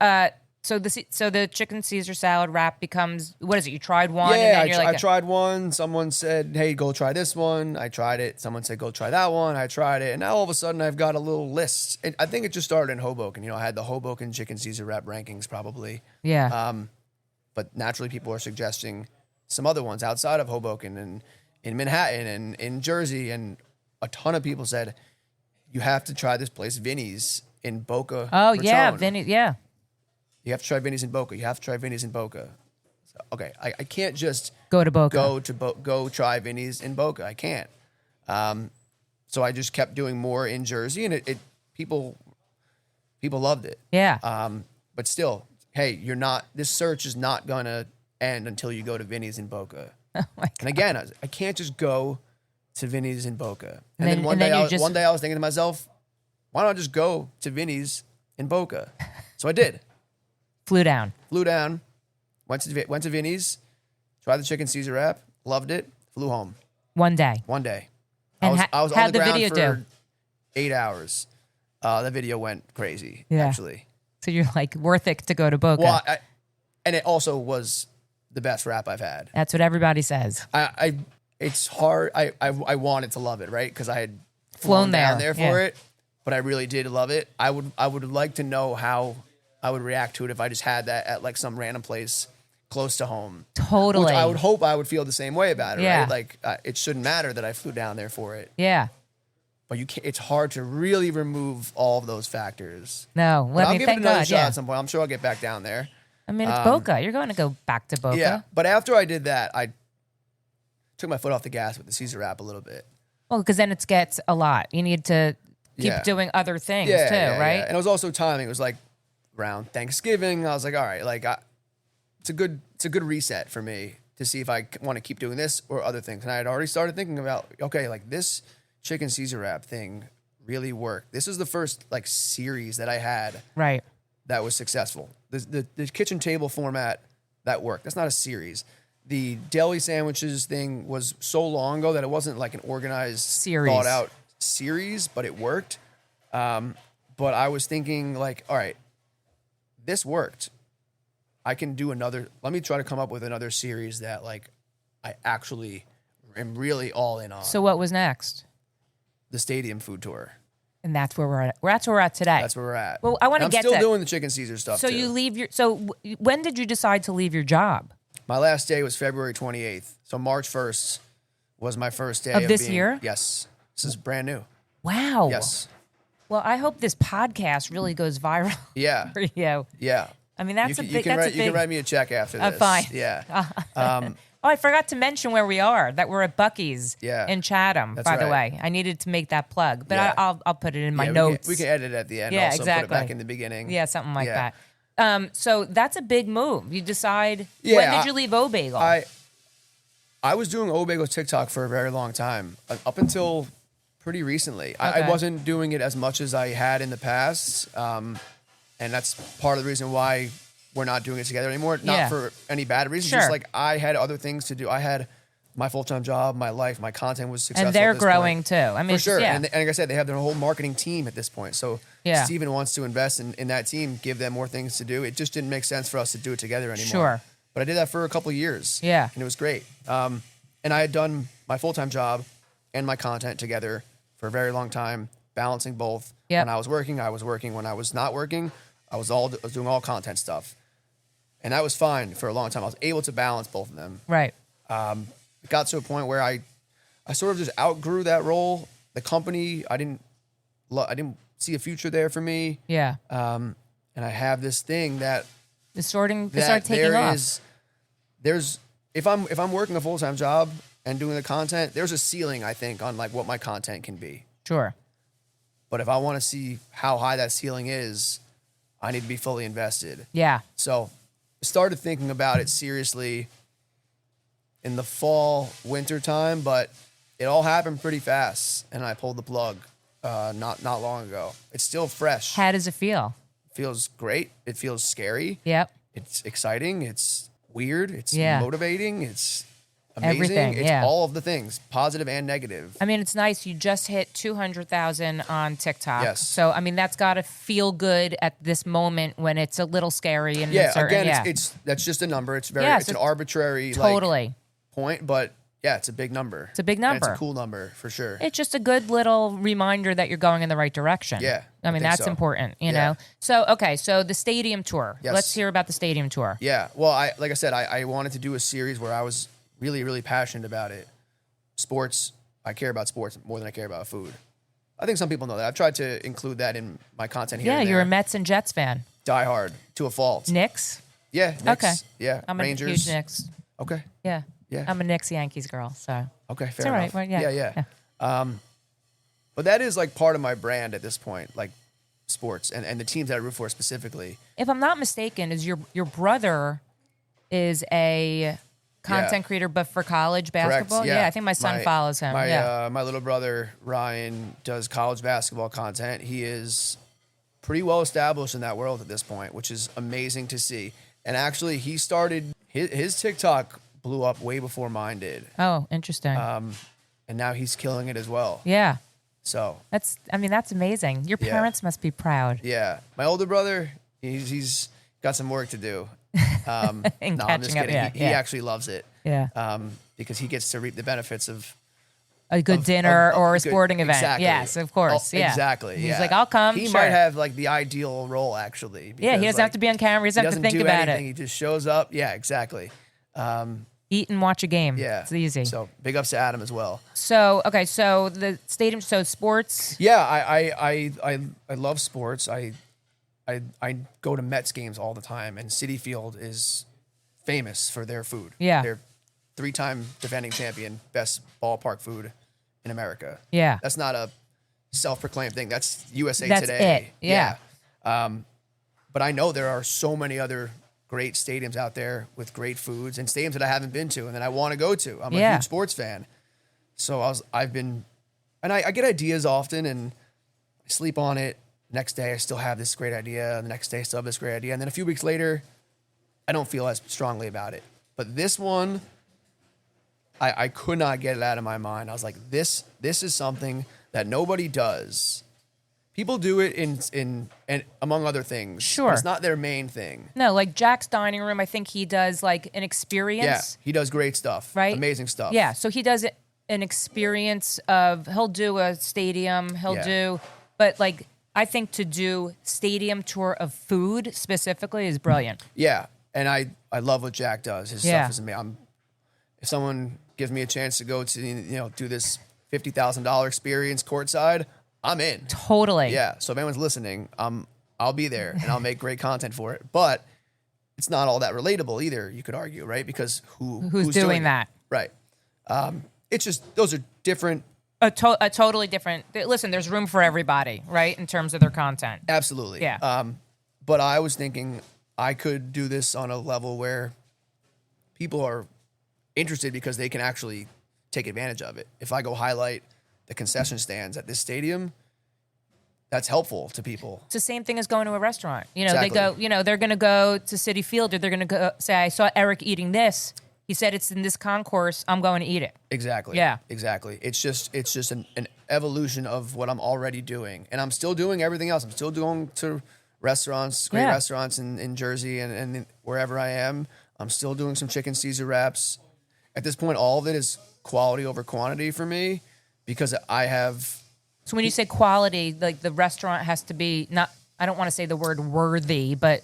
so the chicken Caesar salad wrap becomes, what is it? You tried one? Yeah, and then I tried one. Someone said, "Hey, go try this one." I tried it. Someone said, "Go try that one." I tried it, and now all of a sudden I've got a little list. I think it just started in Hoboken. I had the Hoboken chicken Caesar wrap rankings probably. Yeah. But naturally, people are suggesting some other ones outside of Hoboken and in Manhattan and in Jersey, and a ton of people said, "You have to try this place, Vinny's in Boca." Oh Raton. yeah, Vinny. Yeah. You have to try Vinny's in Boca. You have to try Vinny's in Boca. So, okay, I can't just go to Boca. Go try Vinny's in Boca. I can't. So I just kept doing more in Jersey, and it people loved it. Yeah. But still, hey, this search is not gonna end until you go to Vinny's in Boca. Oh my God. And again, I can't just go to Vinny's in Boca. And then one day I was thinking to myself, why don't I just go to Vinny's in Boca? So I did. Flew down, went to Vinny's, tried the chicken Caesar wrap, loved it, flew home. One day. And I was on the ground video for do? 8 hours. The video went crazy, Yeah. actually. So you're like, worth it to go to Boca. Well, and it also was the best wrap I've had. That's what everybody says. It's hard. I wanted to love it, right? Because I had flown down there for it, but I really did love it. I would like to know how I would react to it if I just had that at like some random place close to home. Totally. Which I would hope I would feel the same way about it, Yeah. right? Like it shouldn't matter that I flew down there for it. Yeah. But you can't, it's hard to really remove all of those factors. No. But I I'll mean, give it thank another God. shot Yeah. at some point. I'm sure I'll get back down there. I mean, it's Boca. You're going to go back to Boca. Yeah. But after I did that, I took my foot off the gas with the Caesar wrap a little bit. Well, because then it gets a lot. You need to keep doing other things too, right? Yeah. And it was also timing. It was like around Thanksgiving. I was like, all right, like it's a good reset for me to see if I want to keep doing this or other things. And I had already started thinking about, okay, like this chicken Caesar wrap thing really worked. This was the first like series that I had Right. that was successful. The kitchen table format that worked. That's not a series. The deli sandwiches thing was so long ago that it wasn't like an organized, Series. thought out series, but it worked. But I was thinking like, all right, this worked. I can do another. Let me try to come up with another series that like I actually am really all in on. So what was next? The stadium food tour. And that's where we're at. That's where we're at today. That's where we're at. Well, I want to I'm get still to doing the chicken Caesar stuff. So too. you leave your. So when did you decide to leave your job? My last day was February 28th. So March 1st was my first day Of this year? Yes. This is brand new. Wow. Yes. Well, I hope this podcast really goes viral Yeah. for you. Yeah. I mean, that's you a big. can That's write, a you can big. write me a check after this. Fine. Yeah. Oh, I forgot to mention where we are. That we're at Buc-ee's Yeah. in Chatham. That's by the right. way, I needed to make that plug, but Yeah. I'll put it in my Yeah, notes. We can edit it at the end. Yeah, also exactly. Put it back in the beginning. Yeah, something like Yeah. that. So that's a big move. You decide. Yeah, When did you leave O Bagel? I was doing O-Bagel TikTok for a very long time, up until pretty recently. I Okay. wasn't doing it as much as I had in the past, and that's part of the reason why we're not doing it together anymore. Not Yeah. for any bad reasons, Sure. just like I had other things to do. I had my full-time job, my life, my content was successful. and they're at this growing point. too. I mean, For sure. Yeah. And like I said, they have their whole marketing team at this point. So Yeah. Steven wants to invest in that team, give them more things to do. It just didn't make sense for us to do it together anymore. Sure. But I did that for a couple of years. Yeah. And it was great. And I had done my full-time job and my content together for a very long time, balancing both. Yep. When I was working, I was working. When I was not working, I was doing all content stuff. And that was fine for a long time. I was able to balance both of them. Right. It got to a point where I sort of just outgrew that role. The company, I didn't see a future there for me. Yeah. And I have this thing that It's starting that taking there off. is, there's if I'm working a full-time job and doing the content, there's a ceiling, I think, on like what my content can be. Sure. But if I want to see how high that ceiling is, I need to be fully invested. Yeah. So I started thinking about it seriously in the fall, winter time, but it all happened pretty fast, and I pulled the plug not long ago. It's still fresh. How does it feel? It feels great. It feels scary. Yep. It's exciting. It's weird. It's Yeah. motivating. It's amazing. Everything, It's yeah. all of the things, positive and negative. I mean, it's nice. You just hit 200,000 on TikTok. Yes. So, I mean, that's got to feel good at this moment when it's a little scary and Yeah, uncertain. again, Yeah. it's that's just a number. It's very Yeah, it's so an arbitrary totally. point, but yeah, it's a big number. It's a big And it's number. a cool number for sure. It's just a good little reminder that you're going in the right direction. Yeah, I mean, I think that's so. important, you Yeah. know? So, okay. So the stadium tour. Yes. Let's hear about the stadium tour. Yeah. Well, like I said, I wanted to do a series where I was really, really passionate about it. Sports. I care about sports more than I care about food. I think some people know that. I've tried to include that in my content here. Yeah, and you're a there. Mets and Jets fan. Die hard to a fault. Knicks? Yeah. Knicks. Okay. Yeah. I'm Rangers. a huge Knicks. Okay. Yeah. Yeah. I'm a Knicks Yankees girl, so. Okay. Fair all right. enough. Well, yeah. But that is like part of my brand at this point, like sports and the teams that I root for specifically. If I'm not mistaken, is your brother is a content creator, but for college basketball? Correct. Yeah. I think my son follows him. My my little brother Ryan does college basketball content. He is pretty well established in that world at this point, which is amazing to see. And actually, he started his TikTok blew up way before mine did, Oh, interesting. and now he's killing it as well. yeah. So That's amazing. Your Yeah. parents must be proud. yeah, my older brother, he's got some work to do. In No, I'm just catching up, kidding. yeah, He yeah. actually loves it. Yeah. Because he gets to reap the benefits of a good dinner or a good- sporting event. exactly. Yes, of course. Oh, yeah. exactly. He's yeah. like, I'll come. He sure. might have like the ideal role actually. Yeah, he because, doesn't have to be on camera. He doesn't have to think do about anything. it. He just shows up. Yeah, exactly. Eat and watch a game. Yeah, It's easy. So big ups to Adam as well. So okay, so the stadium, so sports. Yeah, I love sports. I go to Mets games all the time, and Citi Field is famous for their food. Yeah. They're 3-time defending champion, best ballpark food in America. Yeah. That's not a self-proclaimed thing. That's USA That's Today. it. Yeah. But I know there are so many other great stadiums out there with great foods and stadiums that I haven't been to and that I want to go to. I'm a Yeah. huge sports fan. So I get ideas often and I sleep on it. Next day I still have this great idea. The next day I still have this great idea. And then a few weeks later, I don't feel as strongly about it. But this one, I could not get it out of my mind. I was like, this is something that nobody does. People do it in among other things. Sure. But it's not their main thing. No, like Jack's Dining Room, I think he does like an experience. Yeah, he does great stuff. Right? Amazing stuff. Yeah, so he does an experience of, he'll do a stadium, but like, I think to do stadium tour of food specifically is brilliant. Yeah, and I love what Jack does. His Yeah. stuff is amazing. If someone gives me a chance to go to do this $50,000 experience courtside, I'm in. Totally. Yeah. So if anyone's listening, I'll be there and I'll make great content for it. But it's not all that relatable either. You could argue, right? Because who's doing that? Right. It's just those are different. A totally different. Listen, there's room for everybody, right? In terms of their content. Absolutely. Yeah. But I was thinking I could do this on a level where people are interested because they can actually take advantage of it. If I go highlight the concession stands at this stadium, that's helpful to people. It's the same thing as going to a restaurant. Exactly. They go, they're going to go to Citi Field or they're going to go say, I saw Eric eating this. He said it's in this concourse. I'm going to eat it. Exactly. Yeah. Exactly. It's just an evolution of what I'm already doing. And I'm still doing everything else. I'm still going to restaurants, great restaurants in Jersey and wherever I am. I'm still doing some chicken Caesar wraps. At this point, all of it is quality over quantity for me because I have... So when you say quality, like the restaurant has to be not, I don't want to say the word worthy, but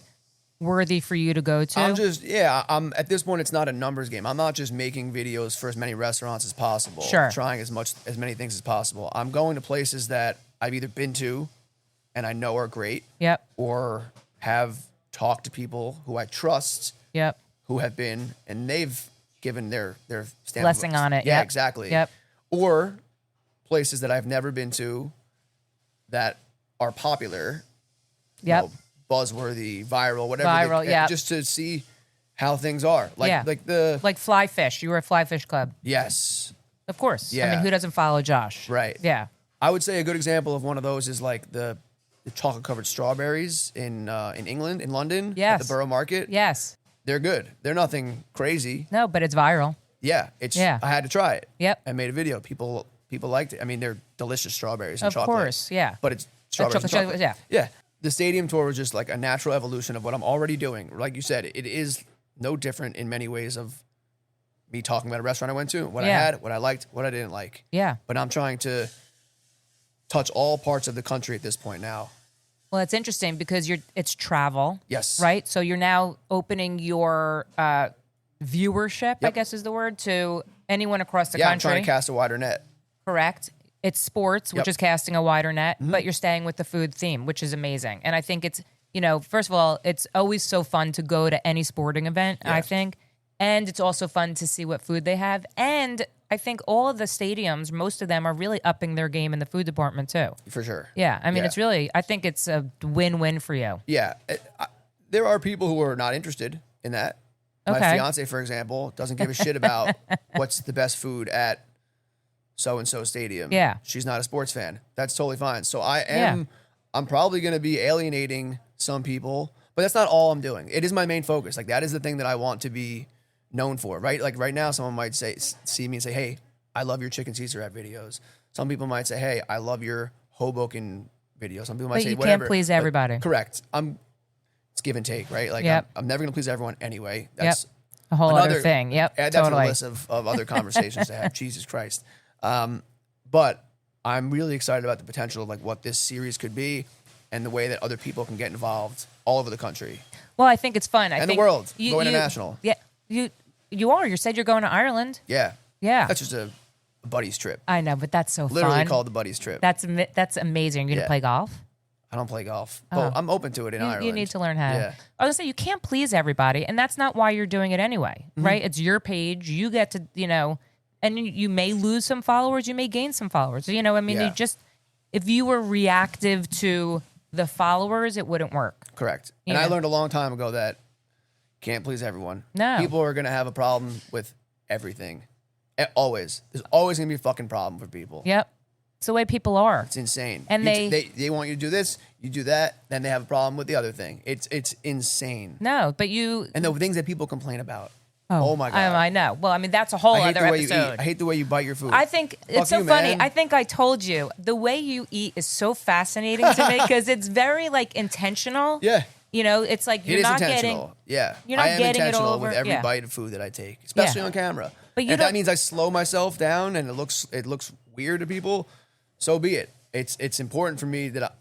worthy for you to go to? I'm at this point, it's not a numbers game. I'm not just making videos for as many restaurants as possible. Sure. Trying as many things as possible. I'm going to places that I've either been to and I know are great. Yep. Or have talked to people who I trust. Yep. Who have been, and they've given their stamp blessing on it. Yeah, Yep. exactly. Yep. Or places that I've never been to that are popular. Yep. Buzzworthy, viral, whatever. Viral, yeah. Just to see how things are. Like Fly Fish. You were at Fly Fish Club. Yes. Of course. Yeah. I mean, who doesn't follow Josh? Right. Yeah. I would say a good example of one of those is like the chocolate covered strawberries in England, in London. Yes. At the Borough Market. Yes. They're good. They're nothing crazy. No, but it's viral. Yeah. I had to try it. Yep. I made a video. People liked it. I mean, they're delicious strawberries and Of chocolate. course, yeah. But it's strawberries and chocolate. Yeah. Yeah. The stadium tour was just like a natural evolution of what I'm already doing. Like you said, it is no different in many ways of me talking about a restaurant I went to, what I had, what I liked, what I didn't like. Yeah. But I'm trying to touch all parts of the country at this point now. Well, it's interesting because it's travel. Yes. Right? So you're now opening your viewership, I Yep. guess is the word, to anyone across the Yeah, I'm country. trying to cast a wider net. Correct. It's sports, which Yep. is casting a wider net, but you're staying with the food theme, which is amazing. And I think it's, first of all, it's always so fun to go to any sporting event, I think. And it's also fun to see what food they have. And I think all of the stadiums, most of them are really upping their game in the food department too. For sure. Yeah. I mean, Yeah. I think it's a win-win for you. Yeah. There are people who are not interested in that. My Okay. fiance, for example, doesn't give a shit about what's the best food at so-and-so stadium. Yeah. She's not a sports fan. That's totally fine. So I'm probably going to be alienating some people, but that's not all I'm doing. It is my main focus. Like that is the thing that I want to be known for, right? Like right now, someone might see me and say, hey, I love your chicken Caesar wrap videos. Some people might say, hey, I love your Hoboken videos. Some people might But say you whatever. can't please But everybody. correct. It's give and take, right? Like Yep. I'm never going to please everyone anyway. That's A whole other thing. Yep. Add that totally. to the list of other conversations to have. Jesus Christ. But I'm really excited about the potential of like what this series could be and the way that other people can get involved all over the country. Well, I think it's fun. I And think the world. Go international. Yeah, you are. You said you're going to Ireland. Yeah. Yeah. That's just a buddy's trip. I know, but that's so Literally fun. called the buddy's trip. That's amazing. You're going to play golf? I don't play golf, but I'm open to it in Ireland. You need to learn how. Yeah. I was going to say, you can't please everybody, and that's not why you're doing it anyway, right? It's your page. You get to, and you may lose some followers. You may gain some followers. You if you were reactive to the followers, it wouldn't work. Correct. And I learned a long time ago that can't please everyone. No. People are going to have a problem with everything. Always. There's always going to be a fucking problem for people. Yep. It's the way people are. It's insane. And they want you to do this, you do that, then they have a problem with the other thing. It's insane. No, but and the things that people complain about. Oh my God. I know. Well, I mean, that's a whole other episode. I hate the way you bite your food. I think it's so funny. Man. I think I told you the way you eat is so fascinating to me because it's very like intentional. Yeah. It's like you're not getting. Yeah. You're not getting it all over. with every bite of food that I take, especially on camera. But if that means I slow myself down and it looks weird to people, so be it. It's important for me that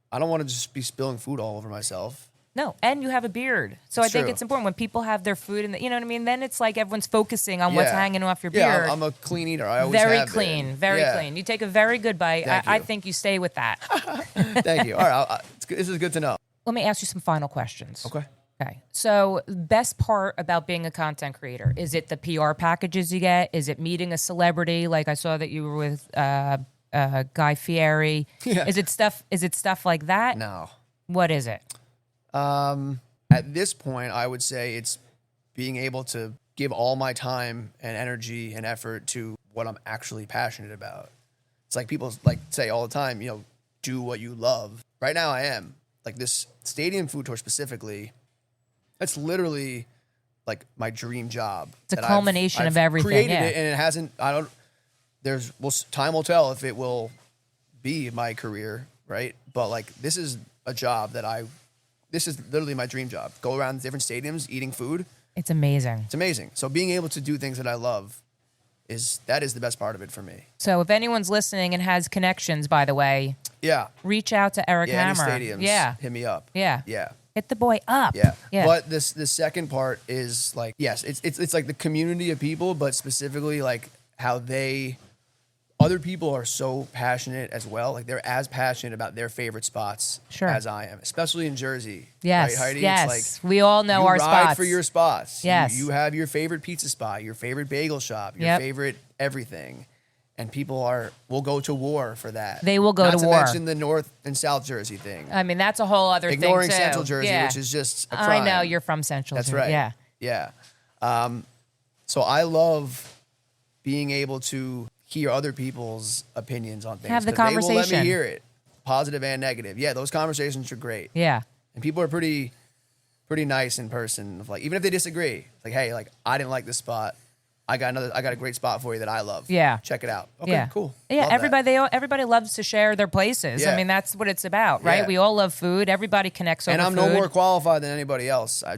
I don't want to just be spilling food all over myself. No, and you have a beard. So I think it's important when people have their food and you know what I mean? Then it's like everyone's focusing on what's hanging off your beard. Yeah, I'm a clean eater. I always very have clean, been. very clean. You take a very good bite. I think you stay with that. Thank you. All right, this is good to know. Let me ask you some final questions. Okay. So best part about being a content creator, is it the PR packages you get? Is it meeting a celebrity? Like I saw that you were with Guy Fieri. Yeah. Is it stuff like that? No. What is it? At this point, I would say it's being able to give all my time and energy and effort to what I'm actually passionate about. It's like people say all the time, do what you love. Right now I am. Like this stadium food tour specifically, that's literally like my dream job. It's a culmination of everything. Created it, and it hasn't. Time will tell if it will be my career, right? But like this is a job this is literally my dream job. Go around different stadiums eating food. It's amazing. It's amazing. So being able to do things that I love is the best part of it for me. So if anyone's listening and has connections, by the way, reach out to Eric Hammer. Any stadiums, hit me up. Yeah. Hit the boy up. Yeah. But the second part is like, yes, it's like the community of people, but specifically like how other people are so passionate as well. Like they're as passionate about their favorite spots as I am, especially in Jersey. Yes, right, Heidi? yes. It's like we all know our spots. You ride for your spots. Yes. You have your favorite pizza spot, your favorite bagel shop, your favorite everything. And people will go to war for that. They will go to war. Not to mention the North and South Jersey thing. I mean, that's a whole other thing, Ignoring Central Jersey, which is just a crime. I know, you're from Central Jersey. That's right. Yeah. So I love being able to hear other people's opinions on things. Have the 'cause conversation. They will let me hear it, positive and negative. Yeah, those conversations are great. Yeah. And people are pretty nice in person. Of like, even if they disagree, like, hey, like I didn't like this spot. I got a great spot for you that I love. Yeah. Check it out. Okay, cool. Yeah, Love everybody loves to share their places. Yeah. I mean, that's what it's about, right? Yeah. We all love food. Everybody connects over and I'm food. no more qualified than anybody else. I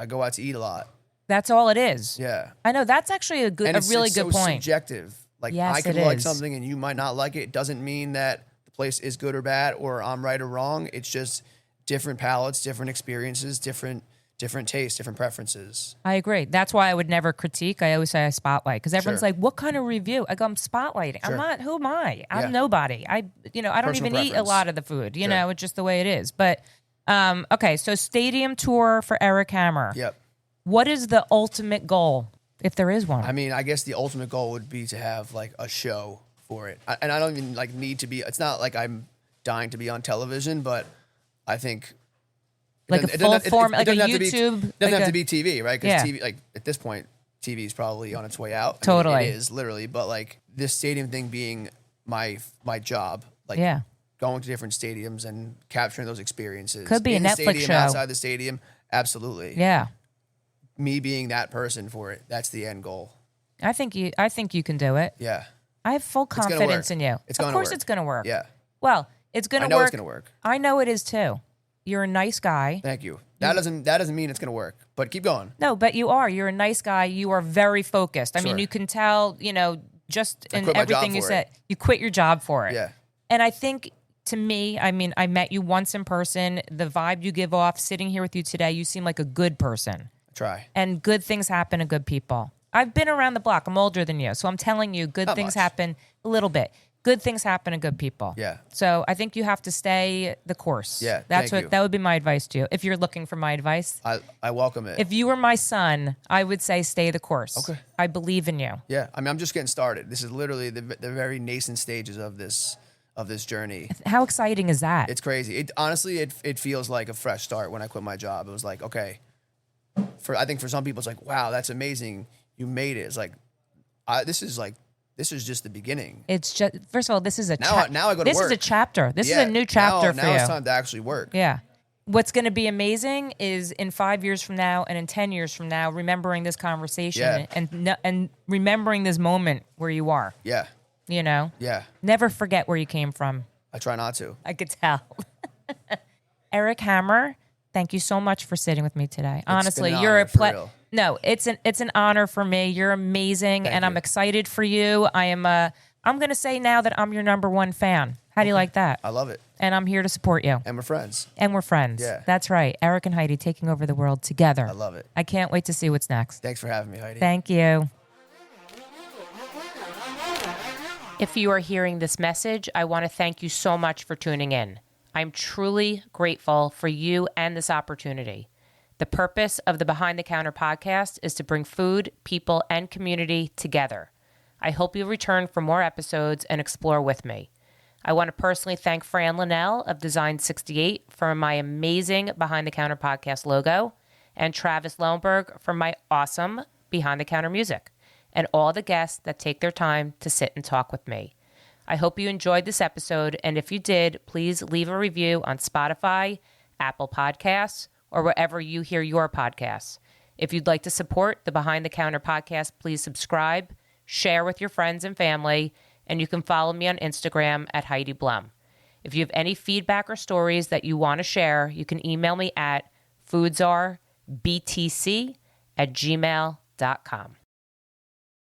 go out to eat a lot. That's all it is. Yeah. I know. That's actually a really it's good so point. Subjective. Like Yes, I could it like is. something and you might not like it. It doesn't mean that the place is good or bad or I'm right or wrong. It's just different palates, different experiences, different tastes, different preferences. I agree. That's why I would never critique. I always say I spotlight because everyone's Sure. like, "What kind of review?" I go, "I'm spotlighting. Sure. I'm not. Who am I? I'm Yeah. nobody. I don't Personal even eat a preference. lot of the food. You Sure. know, it's just the way it is." But okay, so stadium tour for Eric Hammer. Yep. What is the ultimate goal, if there is one? I mean, I guess the ultimate goal would be to have like a show for it. And I don't even like need to be, it's not like I'm dying to be on television, but I think like a full form, like a doesn't have YouTube. It doesn't have to be TV, right? Because Yeah. TV, like at this point, TV is probably on its way out. I mean, Totally. it is literally, but like this stadium thing being my job, like Yeah. going to different stadiums and capturing those experiences. Could be a in the Netflix stadium, show. outside the stadium, absolutely. Yeah. Me being that person for it, that's the end goal. I think you can do it. Yeah. I have full gonna confidence work. in you. It's Of gonna course work. it's going to work. Yeah. Well, it's going to I know work. it's going to work. I know it is too. You're a nice guy. Thank you. That doesn't mean it's going to work, but keep going. No, but you are. You're a nice guy. You are very focused. I mean, Sure. you can tell, just I in quit my job everything you for said. it. You quit your job for it. Yeah. And I think, to me, I mean, I met you once in person. The vibe you give off, sitting here with you today, you seem like a good person. Try. And good things happen to good people. I've been around the block. I'm older than you. So I'm telling you, good Not things much. happen a little bit. Good things happen to good people. Yeah. So I think you have to stay the course. Yeah, That's thank you. that would be my advice to you. If you're looking for my advice. I welcome it. If you were my son, I would say stay the course. Okay. I believe in you. Yeah, I mean, I'm just getting started. This is literally the very nascent stages of this journey. How exciting is that? It's crazy. It feels like a fresh start when I quit my job. It was like, okay, I think for some people it's like, wow, that's amazing. You made it. It's like, this is just the beginning. It's just, first of all, this is a Now I go to this work. is a chapter. This is a new chapter for now you. it's time to actually work. Yeah. What's going to be amazing is in 5 years from now and in 10 years from now, remembering this conversation and remembering this moment where you are. Yeah. You know? Yeah. Never forget where you came from. I try not to. I could tell. Eric Hammer, thank you so much for sitting with me today. Honestly, been an you're honor, a for real. No, it's an honor for me. You're amazing, and I'm you. excited for you. I'm going to say now that I'm your number one fan. How do you like that? I love it. And I'm here to support you. And we're friends. And we're friends. Yeah. That's right. Eric and Heidi taking over the world together. I love it. I can't wait to see what's next. Thanks for having me, Heidi. Thank you. If you are hearing this message, I want to thank you so much for tuning in. I'm truly grateful for you and this opportunity. The purpose of the Behind the Counter podcast is to bring food, people, and community together. I hope you'll return for more episodes and explore with me. I want to personally thank Fran Linnell of Design 68 for my amazing Behind the Counter podcast logo, and Travis Lohenberg for my awesome Behind the Counter music, and all the guests that take their time to sit and talk with me. I hope you enjoyed this episode, and if you did, please leave a review on Spotify, Apple Podcasts, or wherever you hear your podcasts. If you'd like to support the Behind the Counter podcast, please subscribe, share with your friends and family, and you can follow me on Instagram at Heidi Blum. If you have any feedback or stories that you want to share, you can email me at foodsarbtc@gmail.com.